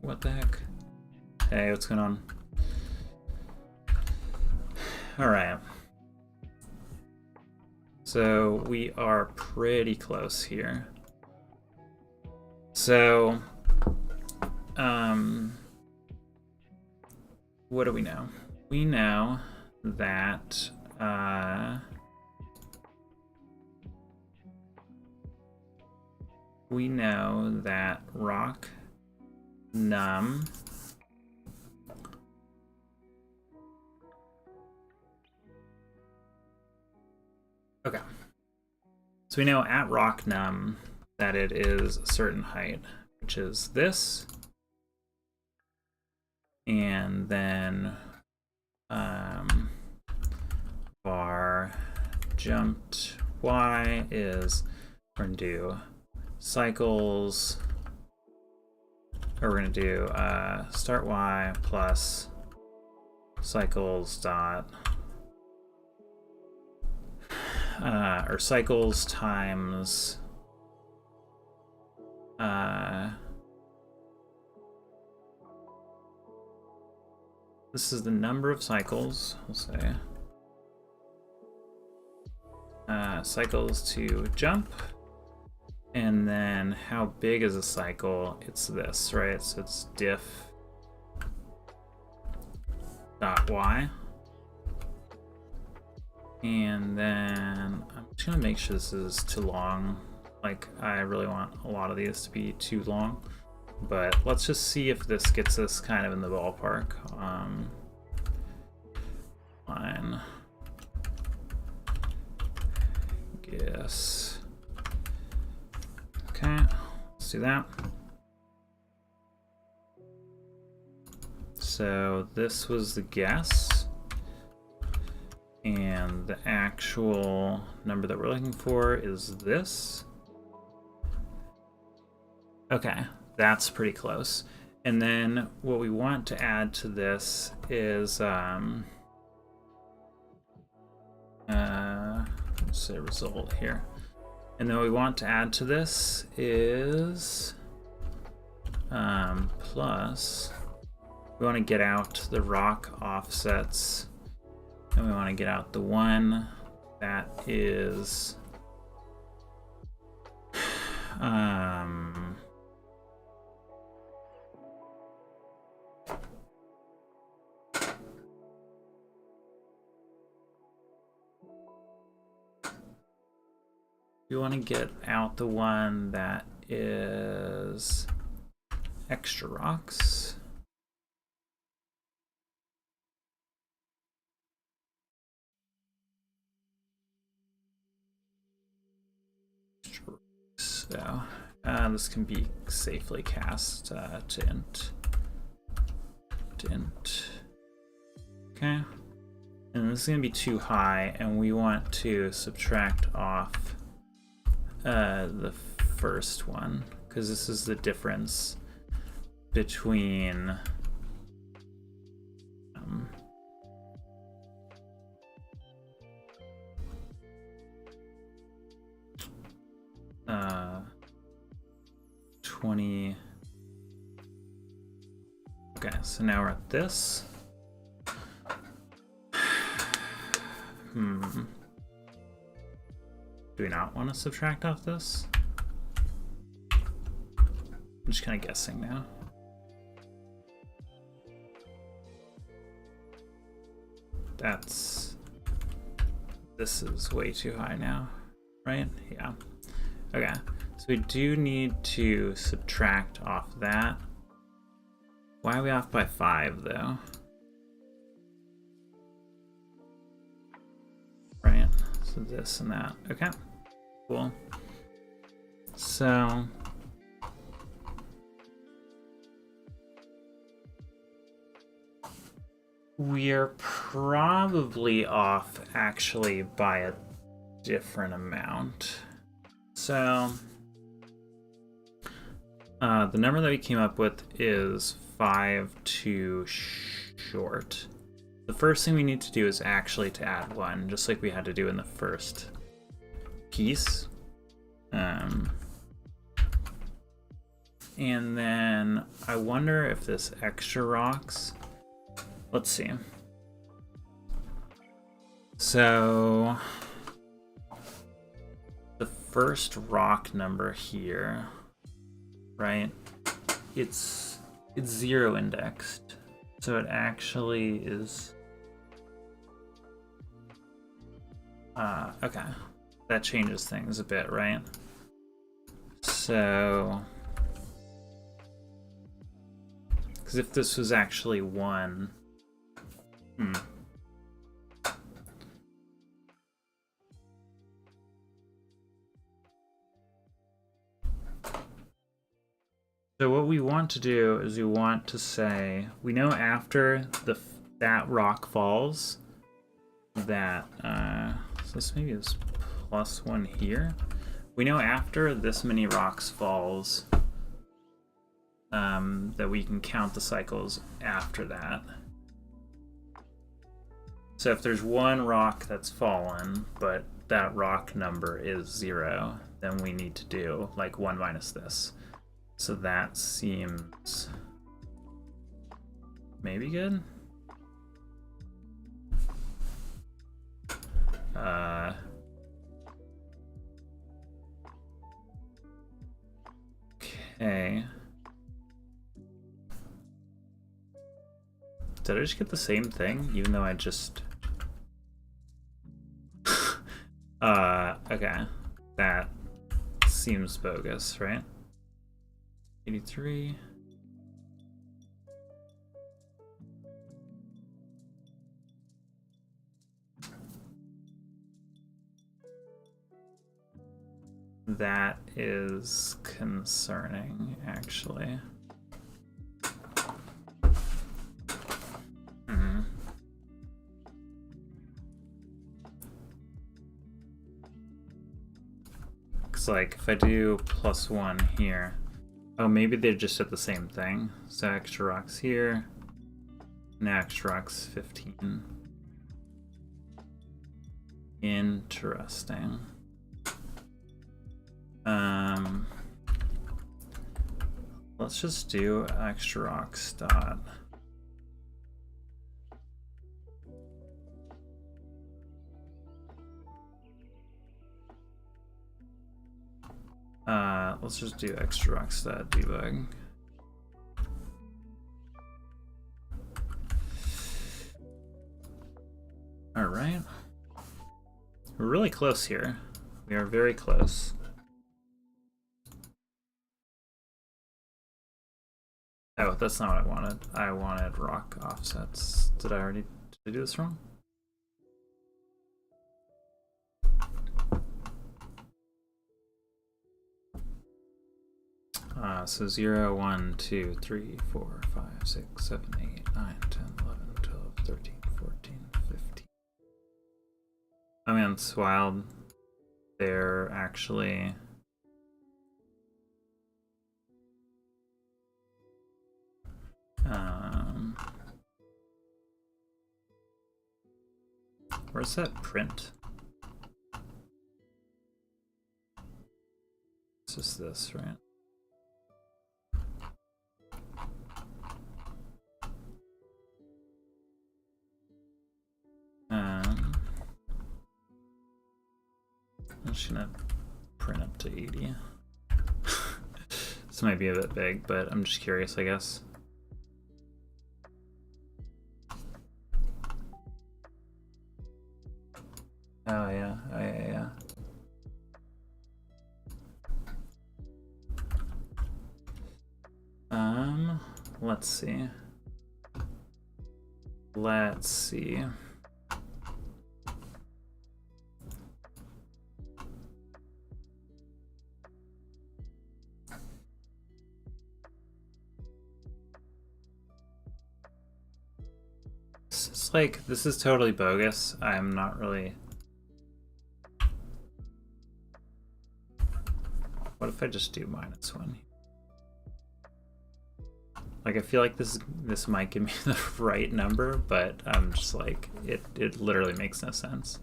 Speaker 1: What the heck? Hey, what's going on? All right. So we are pretty close here. So, what do we know? We know that rock num okay. So we know at rock num that it is a certain height, which is this. And then var jumped y is we're going to do cycles, or we're going to do start y plus cycles dot or cycles times this is the number of cycles, we'll say cycles to jump, and then how big is a cycle? It's this, right? So it's diff dot y. And then I'm just gonna make sure this is too long. Like, I really want a lot of these to be too long, but let's just see if this gets us kind of in the ballpark. Fine. Guess. Okay, let's do that. So this was the guess. And the actual number that we're looking for is this. Okay, that's pretty close. And then what we want to add to this is, let's say result here. And then what we want to add to this is plus, we want to get out the rock offsets, and we want to get out the one that is we want to get out the one that is extra rocks. So this can be safely cast to int. Okay. And this is going to be too high, and we want to subtract off the first one, because this is the difference between 20. Okay, so now we're at this. Do we not want to subtract off this? I'm just kind of guessing now. This is way too high now, right? Yeah. Okay, so we do need to subtract off that. Why are we off by 5 though? Right, so this and that. Okay, cool. So we're probably off actually by a different amount. So the number that we came up with is 5 too short. the first thing we need to do is actually to add 1, just like we had to do in the first piece. And then I wonder if this extra rocks. Let's see. So the first rock number here, right? It's 0 indexed. So it actually is okay. That changes things a bit, right? So because if this was actually 1, So what we want to do is we want to say, we know after that rock falls, that, so this maybe is +1 here. We know after this many rocks falls, that we can count the cycles after that. So if there's 1 rock that's fallen, but that rock number is 0, then we need to do like 1 minus this. So that seems maybe good. Okay. Did I just get the same thing, even though I just... okay. That seems bogus, right? 83. That is concerning, actually. Looks like if I do +1 here, oh, maybe they just did the same thing. So extra rocks here, and extra rocks 15. Interesting. Let's just do extra rocks dot. Let's just do extra rocks dot debug. All right, we're really close here. We are very close. Oh, that's not what I wanted. I wanted rock offsets. Did I do this wrong? So 0, 1, 2, 3, 4, 5, 6, 7, 8, 9, 10, 11, 12, 13, 14, 15. I mean, it's wild. They're actually... where's that print? It's just this, right? I'm just gonna print up to 80. This might be a bit big, but I'm just curious, I guess. Oh yeah, oh yeah, yeah. Let's see. Let's see. It's like, this is totally bogus. I'm not really... What if I just do -1? Like, I feel like this might give me the right number, but I'm just like, it literally makes no sense.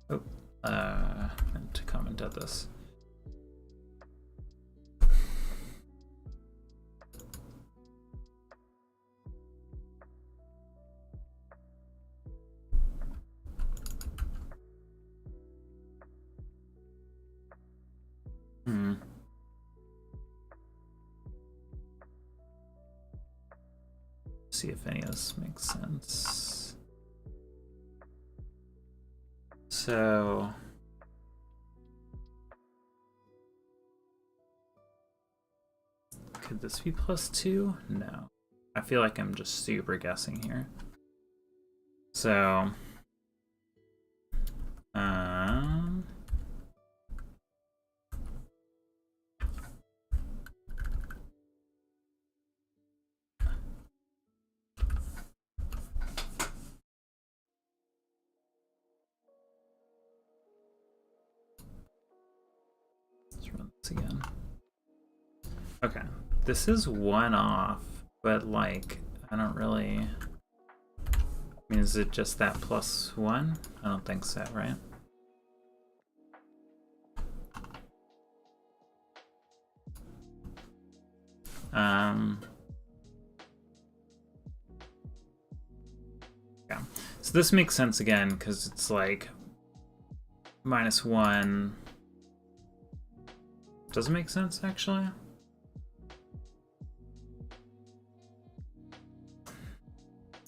Speaker 1: Oh, I meant to comment at this. See if any of this makes sense. So could this be +2? No. I feel like I'm just super guessing here. So let's run this again. Okay, this is 1 off, but like, I don't really, I mean, is it just that +1? I don't think so, right? Yeah, so this makes sense again, because it's like -1. Does it make sense, actually?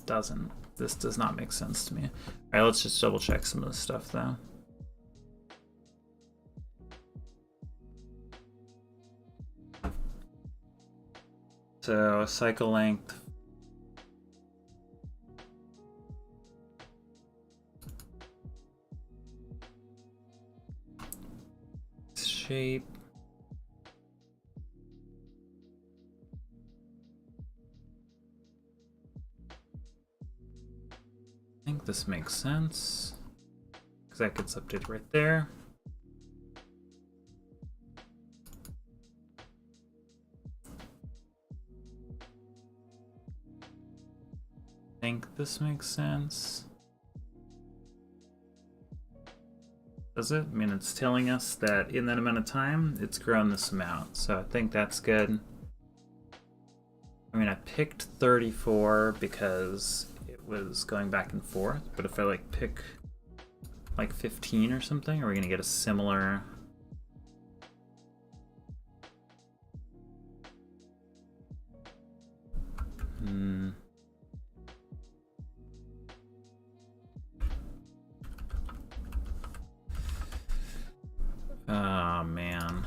Speaker 1: Doesn't. This does not make sense to me. All right, let's just double check some of this stuff though. So cycle length. Shape. I think this makes sense because that gets updated right there. I think this makes sense. Does it? I mean, it's telling us that in that amount of time, it's grown this amount. So I think that's good. I mean, I picked 34 because it was going back and forth, but if I like pick like 15 or something, are we gonna get a similar? Oh man.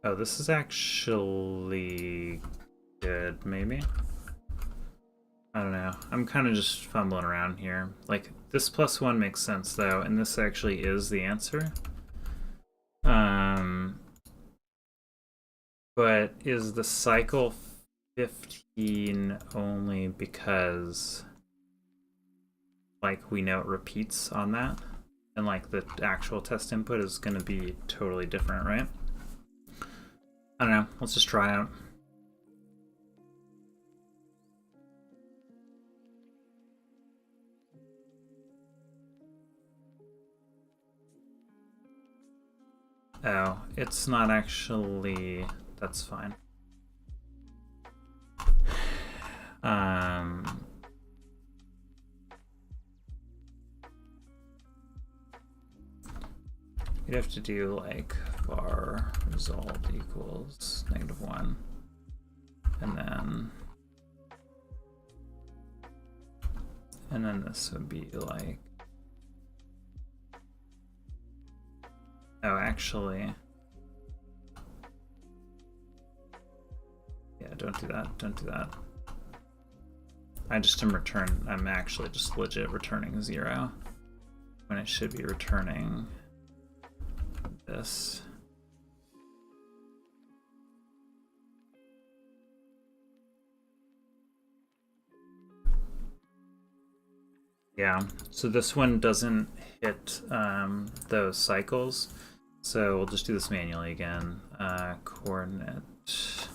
Speaker 1: Oh, this is actually good, maybe? I don't know. I'm kind of just fumbling around here. Like, this +1 makes sense, though, and this actually is the answer. But is the cycle 15 only because, like, we know it repeats on that? And, like, the actual test input is going to be totally different, right? I don't know. Let's just try out. Oh, it's not actually... That's fine. You'd have to do like var result equals -1, and then this would be like, oh, actually, yeah, don't do that, don't do that. I just am I'm actually just legit returning 0 when it should be returning this. Yeah, so this one doesn't hit those cycles, so we'll just do this manually again. Coordinate.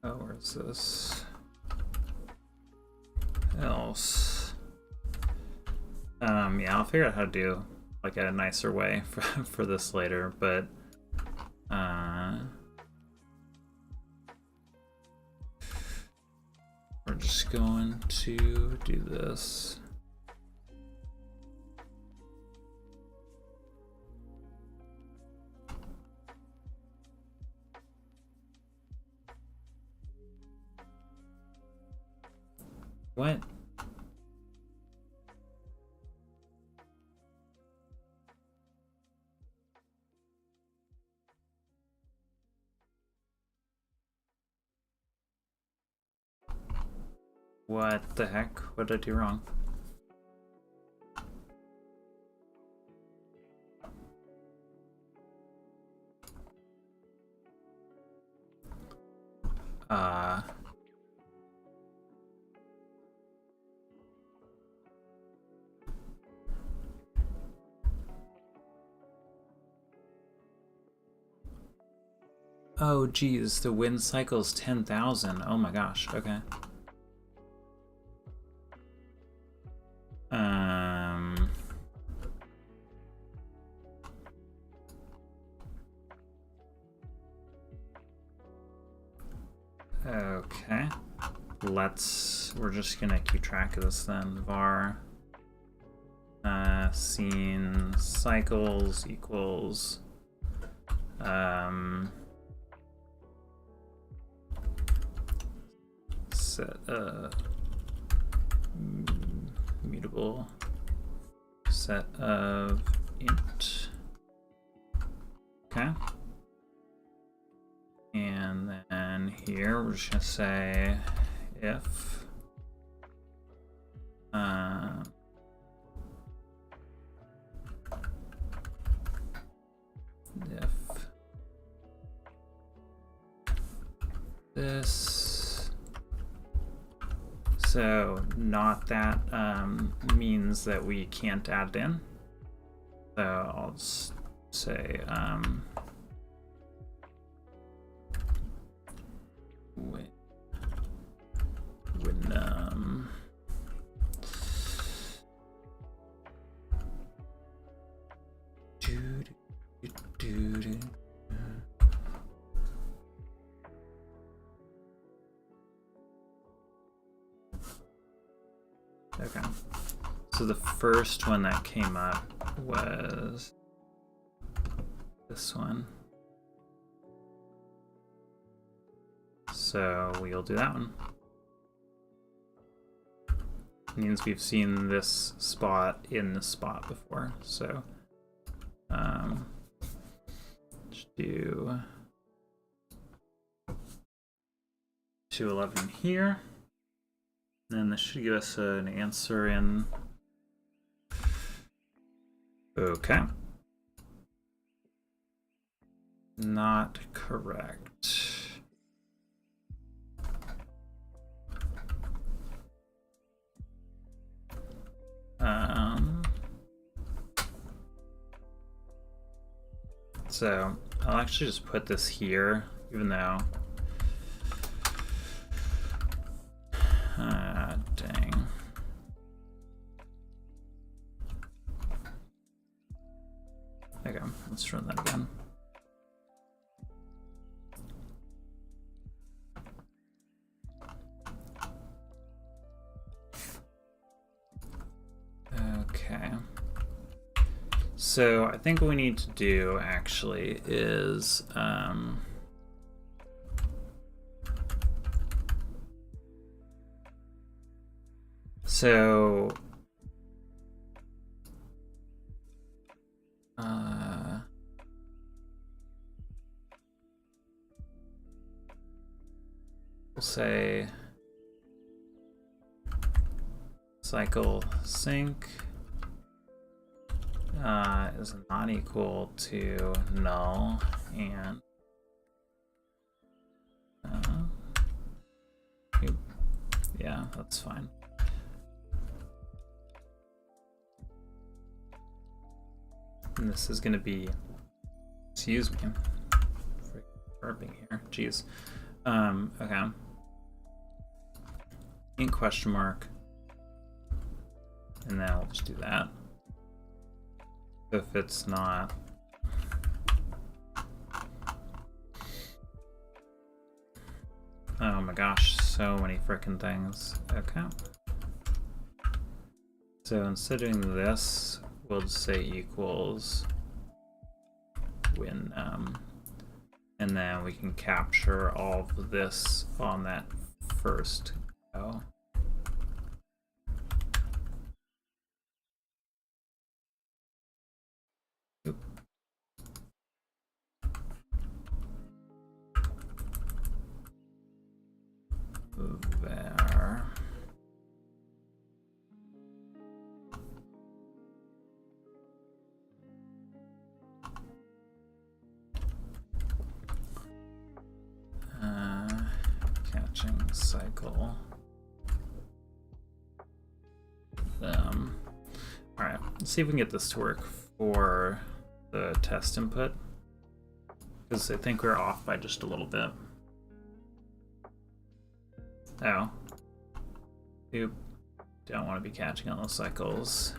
Speaker 1: Oh, where's this? Else. Yeah, I'll figure out how to do like a nicer way for this later, but we're just going to do this. What? What the heck? What did I do wrong? Oh geez, the wind cycle is 10,000. Oh my gosh, okay. Okay. We're just gonna keep track of this then. Var scene cycles equals set mutable set of int. Okay. And then here we're just gonna say if this, so not that means that we can't add it in. So I'll just say when okay, so the first one that came up was this one, so we'll do that one. It means we've seen this spot in this spot before, so just do 211 here. And this should give us an answer in. Okay. Not correct. So I'll actually just put this here, even though dang. Okay, let's run that again. Okay. So I think what we need to do actually is so we'll say cycle sync is not equal to null, and yeah, that's fine. And this is going to be, excuse me, burping here. Jeez. Okay. Int question mark, and then we'll just do that. If it's not, oh my gosh, so many frickin' things. Okay. So instead of doing this, we'll just say equals when and then we can capture all of this on that first go. Oop. There. Catching cycle them. All right, let's see if we can get this to work for the test input, because I think we're off by just a little bit. Oh. Oop. Don't want to be catching on those cycles.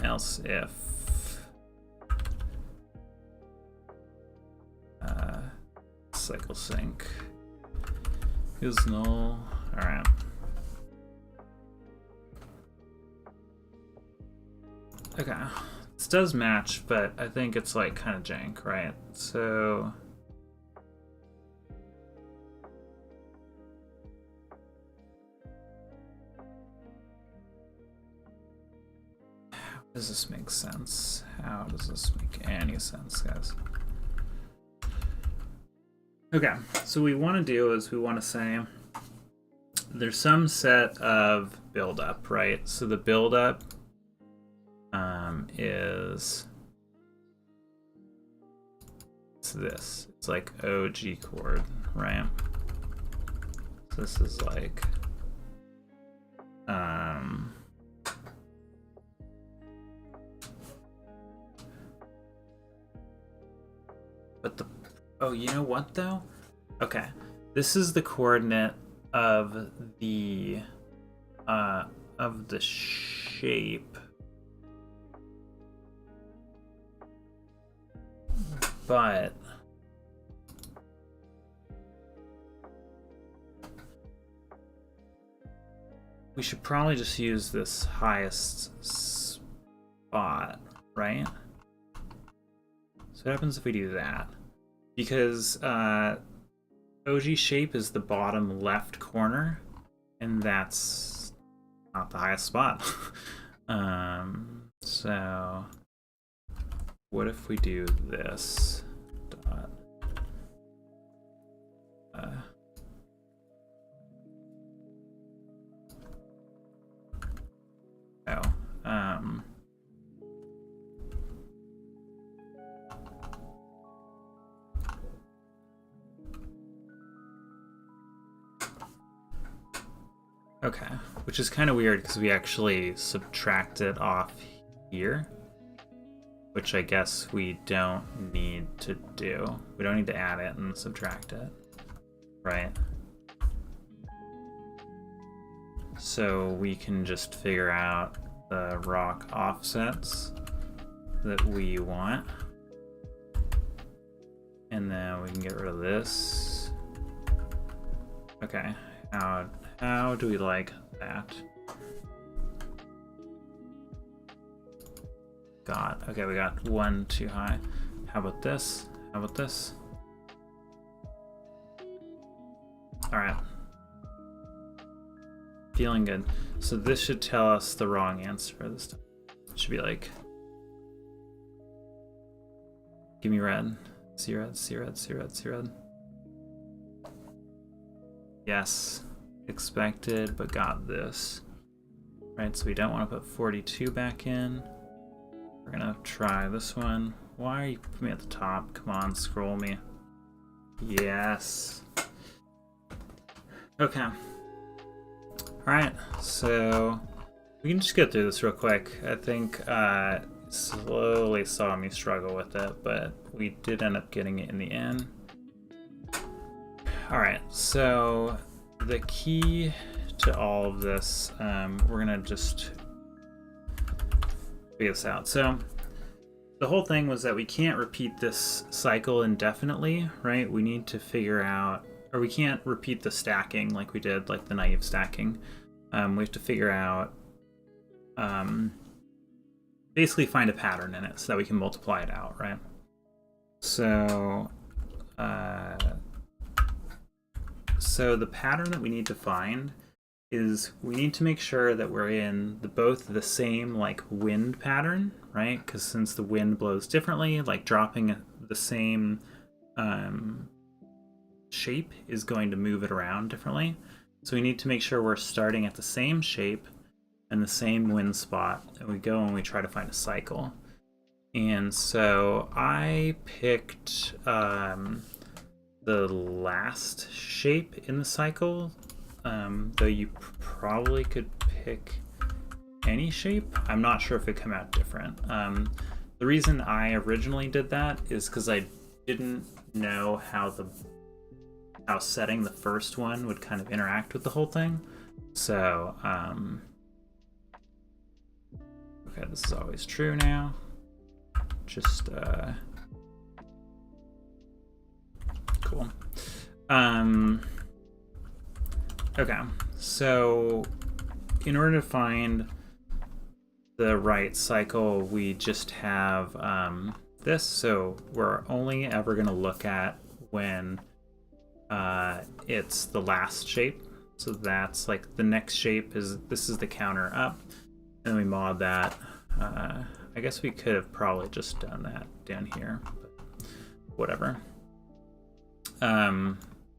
Speaker 1: Else if cycle sync is null. All right. Okay. This does match, but I think it's like kind of jank, right? So how does this make sense? How does this make any sense, guys? Okay, so what we want to do is we want to say there's some set of buildup, right? So the buildup is this. It's like OG chord, right? So this is like but the, oh, you know what though? Okay, this is the coordinate of the shape, but we should probably just use this highest spot, right? So what happens if we do that? Because OG shape is the bottom left corner, and that's not the highest spot. So what if we do this dot okay, which is kind of weird because we actually subtract it off here, which I guess we don't need to do. We don't need to add it and subtract it, right? So we can just figure out the rock offsets that we want, and then we can get rid of this. Okay, how do we like that? God, okay, we got one too high. How about this? How about this? All right. Feeling good. So this should tell us the wrong answer this time. It should be like, give me red. See red, see red, see red, see red. Yes, expected, but got this. Right, so we don't want to put 42 back in. We're gonna try this one. Why are you putting me at the top? Come on, scroll me. Yes. Okay. Alright, so we can just get through this real quick. I think slowly saw me struggle with it, but we did end up getting it in the end. Alright, so the key to all of this, we're gonna just figure this out. So the whole thing was that we can't repeat this cycle indefinitely, right? We need to figure out, or we can't repeat the stacking like we did, like the naive stacking. We have to figure out, basically find a pattern in it so that we can multiply it out, right? So, so the pattern that we need to find is we need to make sure that we're in both the same like wind pattern, right? Because since the wind blows differently, like dropping the same shape is going to move it around differently. So we need to make sure we're starting at the same shape and the same wind spot, and we go and we try to find a cycle. And so I picked the last shape in the cycle, though you probably could pick any shape. I'm not sure if it come out different. The reason I originally did that is because I didn't know how setting the first one would kind of interact with the whole thing. So, okay, this is always true now. Just, cool. Okay, so in order to find the right cycle, we just have this. So we're only ever going to look at when it's the last shape. So that's like the next shape this is the counter up, and we mod that. I guess we could have probably just done that down here, but whatever.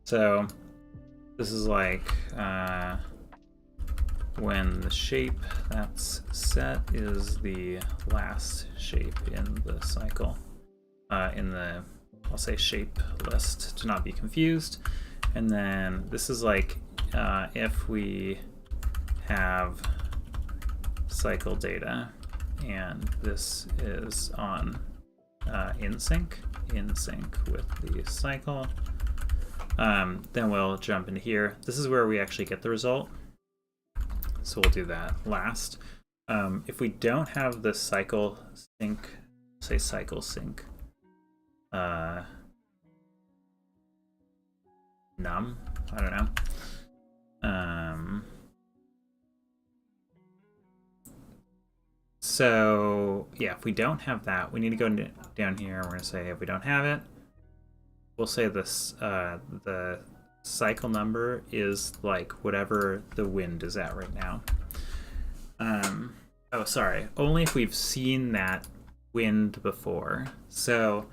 Speaker 1: So this is like when the shape that's set is the last shape in the cycle, in the, I'll say shape list to not be confused. And then this is like if we have cycle data and this is on in sync with the cycle, then we'll jump into here. This is where we actually get the result. So we'll do that last. If we don't have the cycle sync, say cycle sync num, I don't know. So yeah, if we don't have that, we need to go down here. We're gonna say if we don't have it, we'll say this the cycle number is like whatever the wind is at right now. Oh, sorry, only if we've seen that wind before. So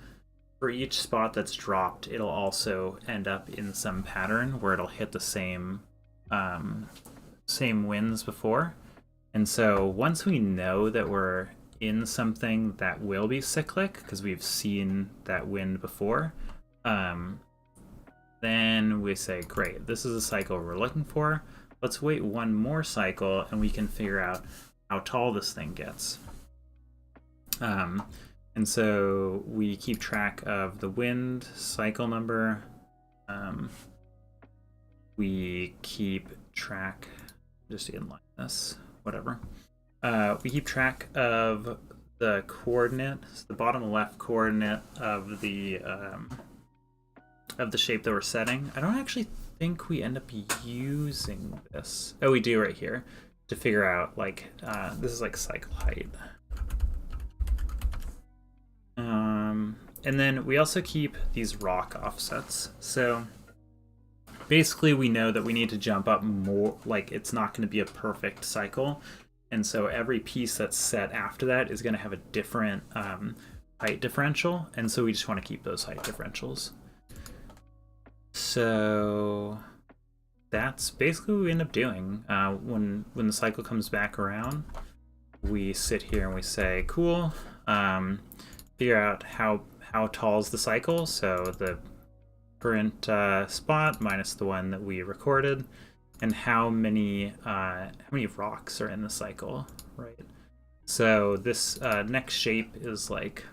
Speaker 1: for each spot that's dropped, it'll also end up in some pattern where it'll hit the same winds before. And so once we know that we're in something that will be cyclic, because we've seen that wind before, then we say, great, this is a cycle we're looking for. Let's wait one more cycle and we can figure out how tall this thing gets. And so we keep track of the wind cycle number. We keep track, just inline this, whatever. We keep track of the coordinate, the bottom left coordinate of the shape that we're setting. I don't actually think we end up using this. Oh, we do right here to figure out like this is like cycle height. And then we also keep these rock offsets. So basically we know that we need to jump up more, like it's not going to be a perfect cycle. And so every piece that's set after that is going to have a different height differential. And so we just want to keep those height differentials. So that's basically what we end up doing. When the cycle comes back around, we sit here and we say, cool, figure out how tall is the cycle, so the current spot minus the one that we recorded, and how many rocks are in the cycle, right? So this next shape is like,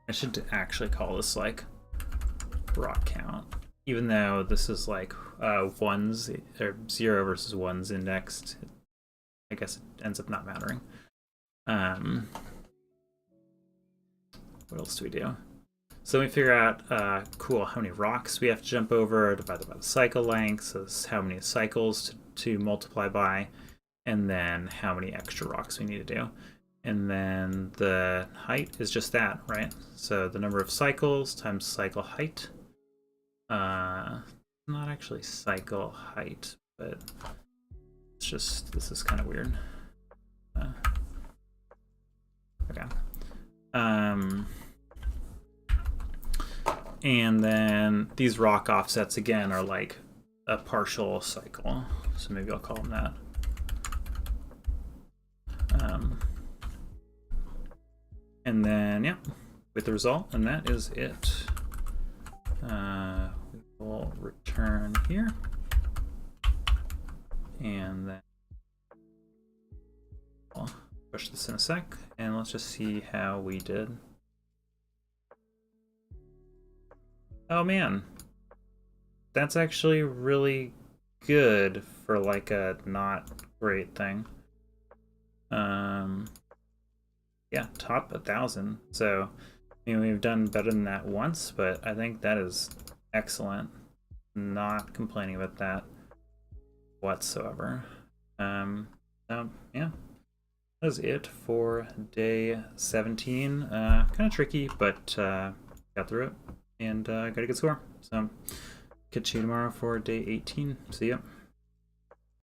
Speaker 1: I should actually call this like rock count, even though this is like ones or 0 versus 1's indexed. I guess it ends up not mattering. What else do we do? So we figure out, cool, how many rocks we have to jump over, divided by the cycle length, so this is how many cycles to multiply by, and then how many extra rocks we need to do. And then the height is just that, right? So the number of cycles times cycle height. Not actually cycle height, but it's just, this is kind of weird. Okay. And then these rock offsets again are like a partial cycle, so maybe I'll call them that. And then, yeah, with the result, and that is it. We will return here, and then I'll push this in a sec, and let's just see how we did. Oh man, that's actually really good for like a not great thing. Yeah, top 1,000. So, I mean, we've done better than that once, but I think that is excellent. Not complaining about that whatsoever. So yeah, that was it for day 17. Kind of tricky, but got through it and got a good score. So catch you tomorrow for day 18. See ya.